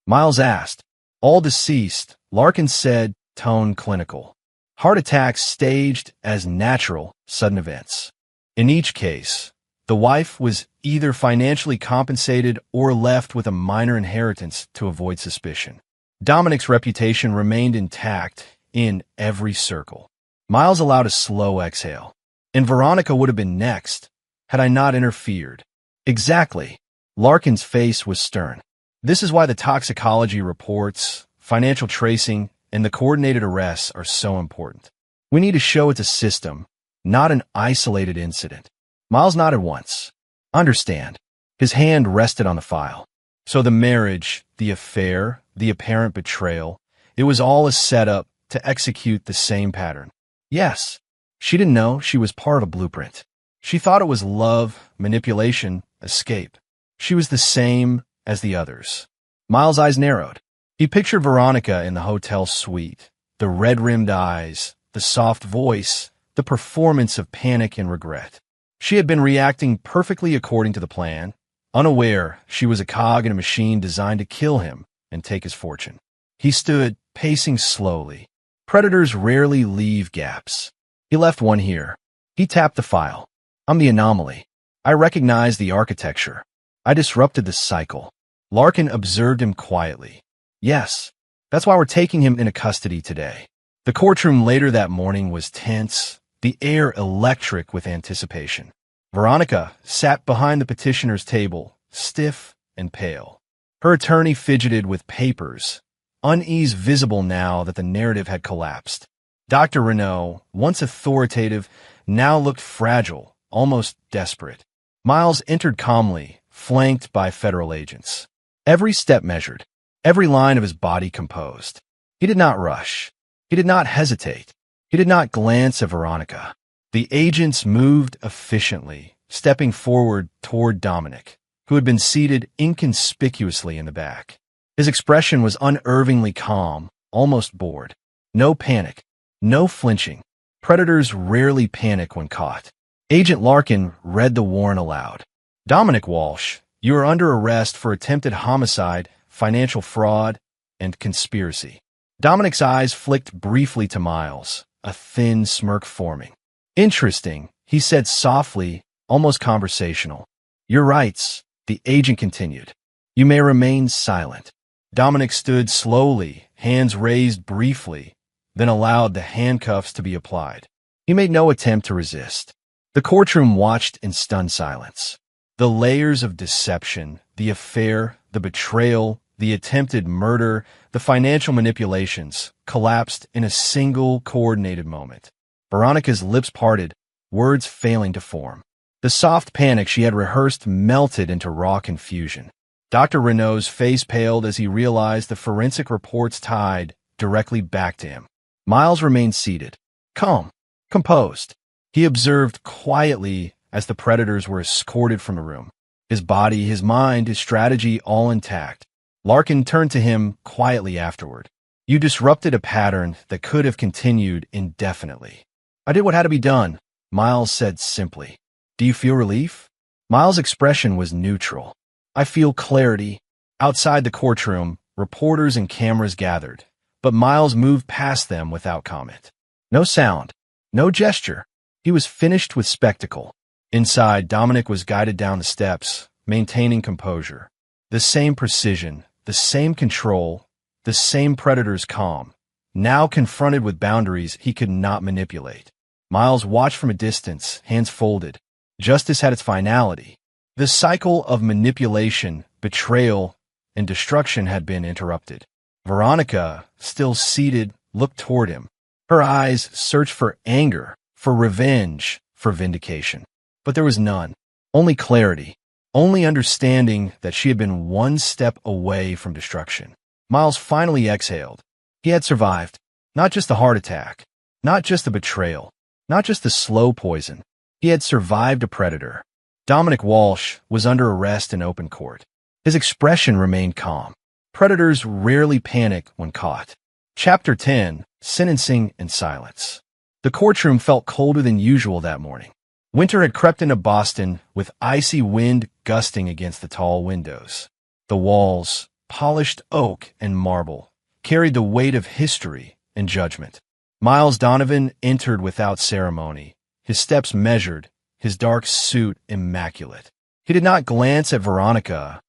Miles asked. All deceased, Larkin said, tone clinical. Heart attacks staged as natural, sudden events. In each case, the wife was either financially compensated or left with a minor inheritance to avoid suspicion. Dominic's reputation remained intact in every circle. Miles allowed a slow exhale. And Veronica would have been next, had I not interfered. Exactly. Larkin's face was stern. This is why the toxicology reports, financial tracing, and the coordinated arrests are so important. We need to show it's a system, not an isolated incident. Miles nodded once. Understand. His hand rested on the file. So the marriage, the affair, the apparent betrayal, it was all a setup to execute the same pattern. Yes, she didn't know she was part of a blueprint. She thought it was love, manipulation, escape. She was the same as the others. Miles' eyes narrowed. He pictured Veronica in the hotel suite, the red-rimmed eyes, the soft voice, the performance of panic and regret. She had been reacting perfectly according to the plan, unaware she was a cog in a machine designed to kill him and take his fortune. He stood, pacing slowly. Predators rarely leave gaps. He left one here. He tapped the file. I'm the anomaly. I recognize the architecture. I disrupted the cycle. Larkin observed him quietly. Yes, that's why we're taking him into custody today. The courtroom later that morning was tense, the air electric with anticipation. Veronica sat behind the petitioner's table, stiff and pale. Her attorney fidgeted with papers, unease visible now that the narrative had collapsed. Dr. Renaud, once authoritative, now looked fragile, almost desperate. Miles entered calmly, flanked by federal agents. Every step measured, every line of his body composed. He did not rush. He did not hesitate. He did not glance at Veronica. The agents moved efficiently, stepping forward toward Dominic, who had been seated inconspicuously in the back. His expression was unervingly calm, almost bored. No panic, no flinching. Predators rarely panic when caught. Agent Larkin read the warrant aloud. Dominic Walsh, you are under arrest for attempted homicide, financial fraud, and conspiracy. Dominic's eyes flicked briefly to Miles, a thin smirk forming. Interesting, he said softly, almost conversational. Your rights, the agent continued. You may remain silent. Dominic stood slowly, hands raised briefly, then allowed the handcuffs to be applied. He made no attempt to resist. The courtroom watched in stunned silence. The layers of deception, the affair, the betrayal, the attempted murder, the financial manipulations collapsed in a single coordinated moment. Veronica's lips parted, words failing to form. The soft panic she had rehearsed melted into raw confusion. Dr. Renaud's face paled as he realized the forensic reports tied directly back to him. Miles remained seated, calm, composed. He observed quietly as the predators were escorted from the room. His body, his mind, his strategy all intact. Larkin turned to him quietly afterward. You disrupted a pattern that could have continued indefinitely. I did what had to be done, Miles said simply. Do you feel relief? Miles' expression was neutral. I feel clarity. Outside the courtroom, reporters and cameras gathered, but Miles moved past them without comment. No sound, no gesture. He was finished with spectacle. Inside, Dominic was guided down the steps, maintaining composure. The same precision, the same control, the same predator's calm. Now confronted with boundaries he could not manipulate. Miles watched from a distance, hands folded. Justice had its finality. The cycle of manipulation, betrayal, and destruction had been interrupted. Veronica, still seated, looked toward him. Her eyes searched for anger, for revenge, for vindication. But there was none. Only clarity. Only understanding that she had been one step away from destruction. Miles finally exhaled. He had survived. Not just the heart attack. Not just the betrayal. Not just the slow poison. He had survived a predator. Dominic Walsh was under arrest in open court. His expression remained calm. Predators rarely panic when caught. Chapter 10, Sentencing and Silence. The courtroom felt colder than usual that morning. Winter had crept into Boston with icy wind gusting against the tall windows. The walls, polished oak and marble, carried the weight of history and judgment. Miles Donovan entered without ceremony, his steps measured, his dark suit immaculate. He did not glance at Veronica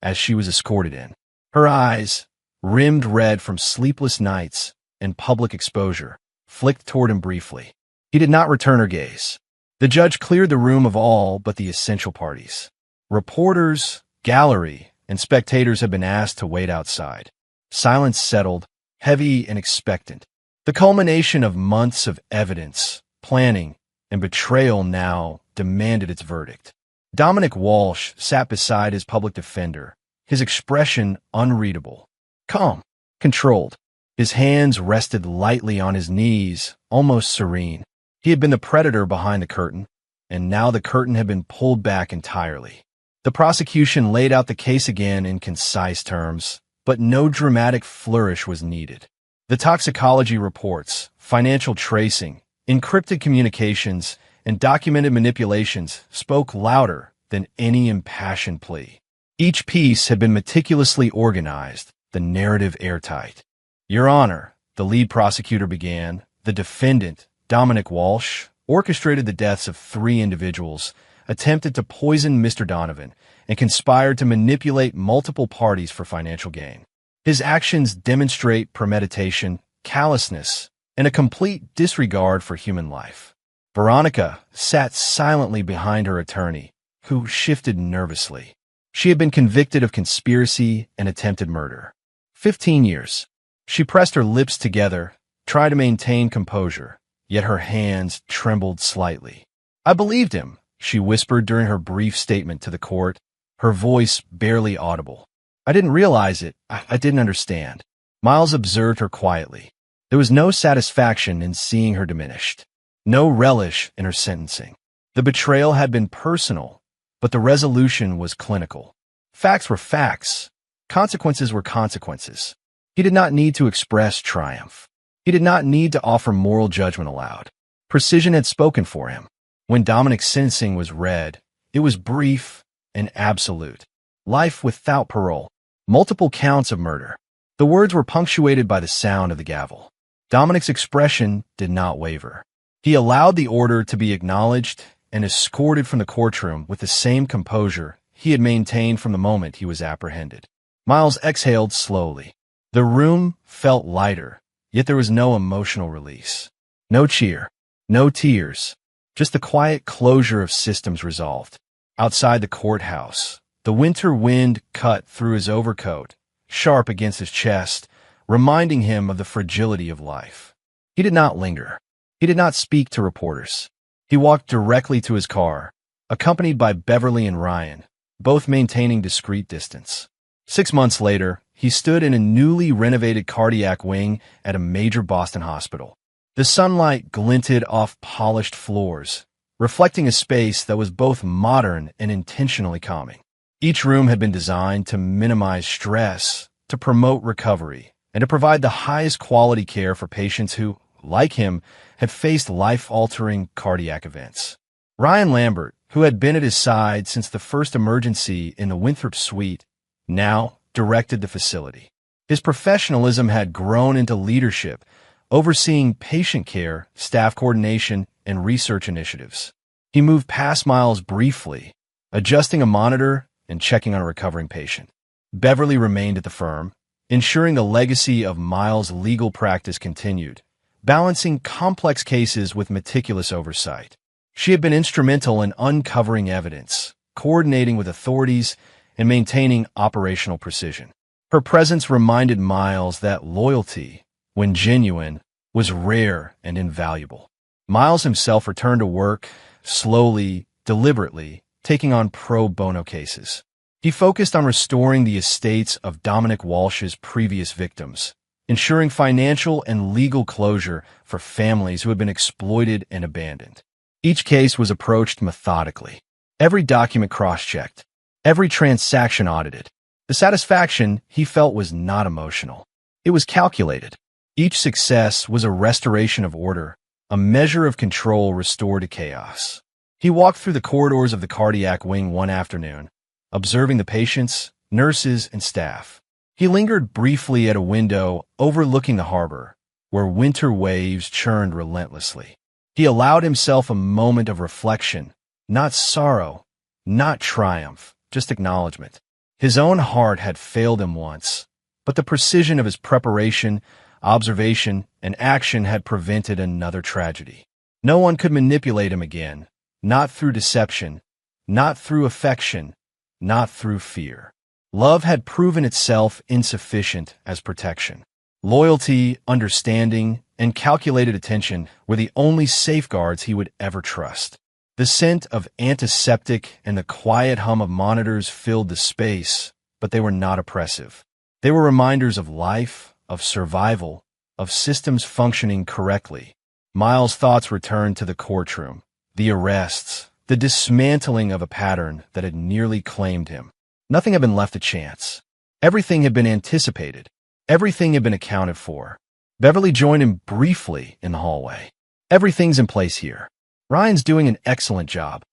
as she was escorted in. Her eyes, rimmed red from sleepless nights and public exposure, flicked toward him briefly. He did not return her gaze. The judge cleared the room of all but the essential parties. Reporters, gallery, and spectators had been asked to wait outside. Silence settled, heavy and expectant. The culmination of months of evidence, planning, and betrayal now demanded its verdict. Dominic Walsh sat beside his public defender, his expression unreadable. Calm, controlled. His hands rested lightly on his knees, almost serene. He had been the predator behind the curtain, and now the curtain had been pulled back entirely. The prosecution laid out the case again in concise terms, but no dramatic flourish was needed. The toxicology reports, financial tracing, encrypted communications, and documented manipulations spoke louder than any impassioned plea. Each piece had been meticulously organized, the narrative airtight. Your Honor, the lead prosecutor began, the defendant, Dominic Walsh, orchestrated the deaths of 3 individuals, attempted to poison Mr. Donovan, and conspired to manipulate multiple parties for financial gain. His actions demonstrate premeditation, callousness, and a complete disregard for human life. Veronica sat silently behind her attorney, who shifted nervously. She had been convicted of conspiracy and attempted murder. 15 years. She pressed her lips together, tried to maintain composure, yet her hands trembled slightly. I believed him, she whispered during her brief statement to the court, her voice barely audible. I didn't realize it. I didn't understand. Miles observed her quietly. There was no satisfaction in seeing her diminished, no relish in her sentencing. The betrayal had been personal, but the resolution was clinical. Facts were facts. Consequences were consequences. He did not need to express triumph. He did not need to offer moral judgment aloud. Precision had spoken for him. When Dominic's sentencing was read, it was brief and absolute. Life without parole. Multiple counts of murder. The words were punctuated by the sound of the gavel. Dominic's expression did not waver. He allowed the order to be acknowledged and escorted from the courtroom with the same composure he had maintained from the moment he was apprehended. Miles exhaled slowly. The room felt lighter, yet there was no emotional release. No cheer, no tears, just the quiet closure of systems resolved. Outside the courthouse, the winter wind cut through his overcoat, sharp against his chest, reminding him of the fragility of life. He did not linger. He did not speak to reporters. He walked directly to his car, accompanied by Beverly and Ryan, both maintaining discreet distance. 6 months later, he stood in a newly renovated cardiac wing at a major Boston hospital. The sunlight glinted off polished floors, reflecting a space that was both modern and intentionally calming. Each room had been designed to minimize stress, to promote recovery, and to provide the highest quality care for patients who, like him, had faced life-altering cardiac events. Ryan Lambert, who had been at his side since the first emergency in the Winthrop Suite, now directed the facility. His professionalism had grown into leadership, overseeing patient care, staff coordination, and research initiatives. He moved past Miles briefly, adjusting a monitor and checking on a recovering patient. Beverly remained at the firm, ensuring the legacy of Miles' legal practice continued, balancing complex cases with meticulous oversight. She had been instrumental in uncovering evidence, coordinating with authorities, and maintaining operational precision. Her presence reminded Miles that loyalty, when genuine, was rare and invaluable. Miles himself returned to work, slowly, deliberately, taking on pro bono cases. He focused on restoring the estates of Dominic Walsh's previous victims, ensuring financial and legal closure for families who had been exploited and abandoned. Each case was approached methodically, every document cross-checked, every transaction audited. The satisfaction he felt was not emotional. It was calculated. Each success was a restoration of order, a measure of control restored to chaos. He walked through the corridors of the cardiac wing one afternoon, observing the patients, nurses, and staff. He lingered briefly at a window overlooking the harbor, where winter waves churned relentlessly. He allowed himself a moment of reflection, not sorrow, not triumph, just acknowledgement. His own heart had failed him once, but the precision of his preparation, observation, and action had prevented another tragedy. No one could manipulate him again, not through deception, not through affection, not through fear. Love had proven itself insufficient as protection. Loyalty, understanding, and calculated attention were the only safeguards he would ever trust. The scent of antiseptic and the quiet hum of monitors filled the space, but they were not oppressive. They were reminders of life, of survival, of systems functioning correctly. Miles' thoughts returned to the courtroom, the arrests, the dismantling of a pattern that had nearly claimed him. Nothing had been left to chance. Everything had been anticipated. Everything had been accounted for. Beverly joined him briefly in the hallway. Everything's in place here. Ryan's doing an excellent job.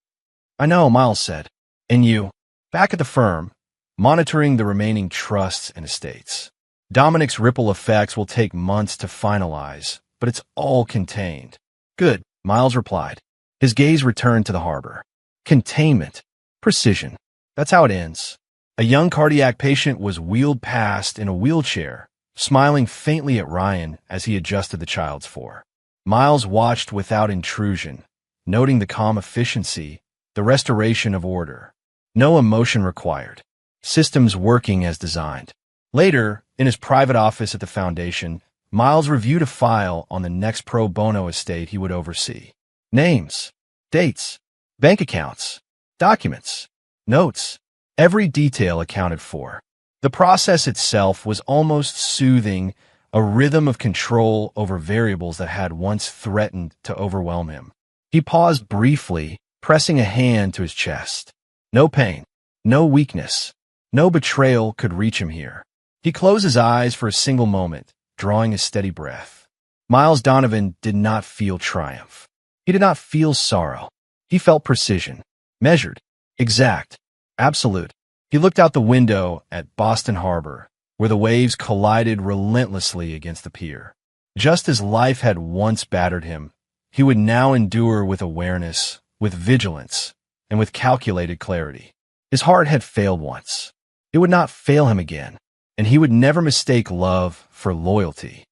I know, Miles said. And you? Back at the firm, monitoring the remaining trusts and estates. Dominic's ripple effects will take months to finalize, but it's all contained. Good, Miles replied. His gaze returned to the harbor. Containment. Precision. That's how it ends. A young cardiac patient was wheeled past in a wheelchair, smiling faintly at Ryan as he adjusted the child's floor. Miles watched without intrusion, noting the calm efficiency, the restoration of order. No emotion required. Systems working as designed. Later, in his private office at the foundation, Miles reviewed a file on the next pro bono estate he would oversee. Names, dates, bank accounts, documents, notes, every detail accounted for. The process itself was almost soothing, a rhythm of control over variables that had once threatened to overwhelm him. He paused briefly, pressing a hand to his chest. No pain, no weakness, no betrayal could reach him here. He closed his eyes for a single moment, drawing a steady breath. Miles Donovan did not feel triumph. He did not feel sorrow. He felt precision, measured, exact, absolute. He looked out the window at Boston Harbor, where the waves collided relentlessly against the pier. Just as life had once battered him, he would now endure with awareness, with vigilance, and with calculated clarity. His heart had failed once. It would not fail him again, and he would never mistake love for loyalty.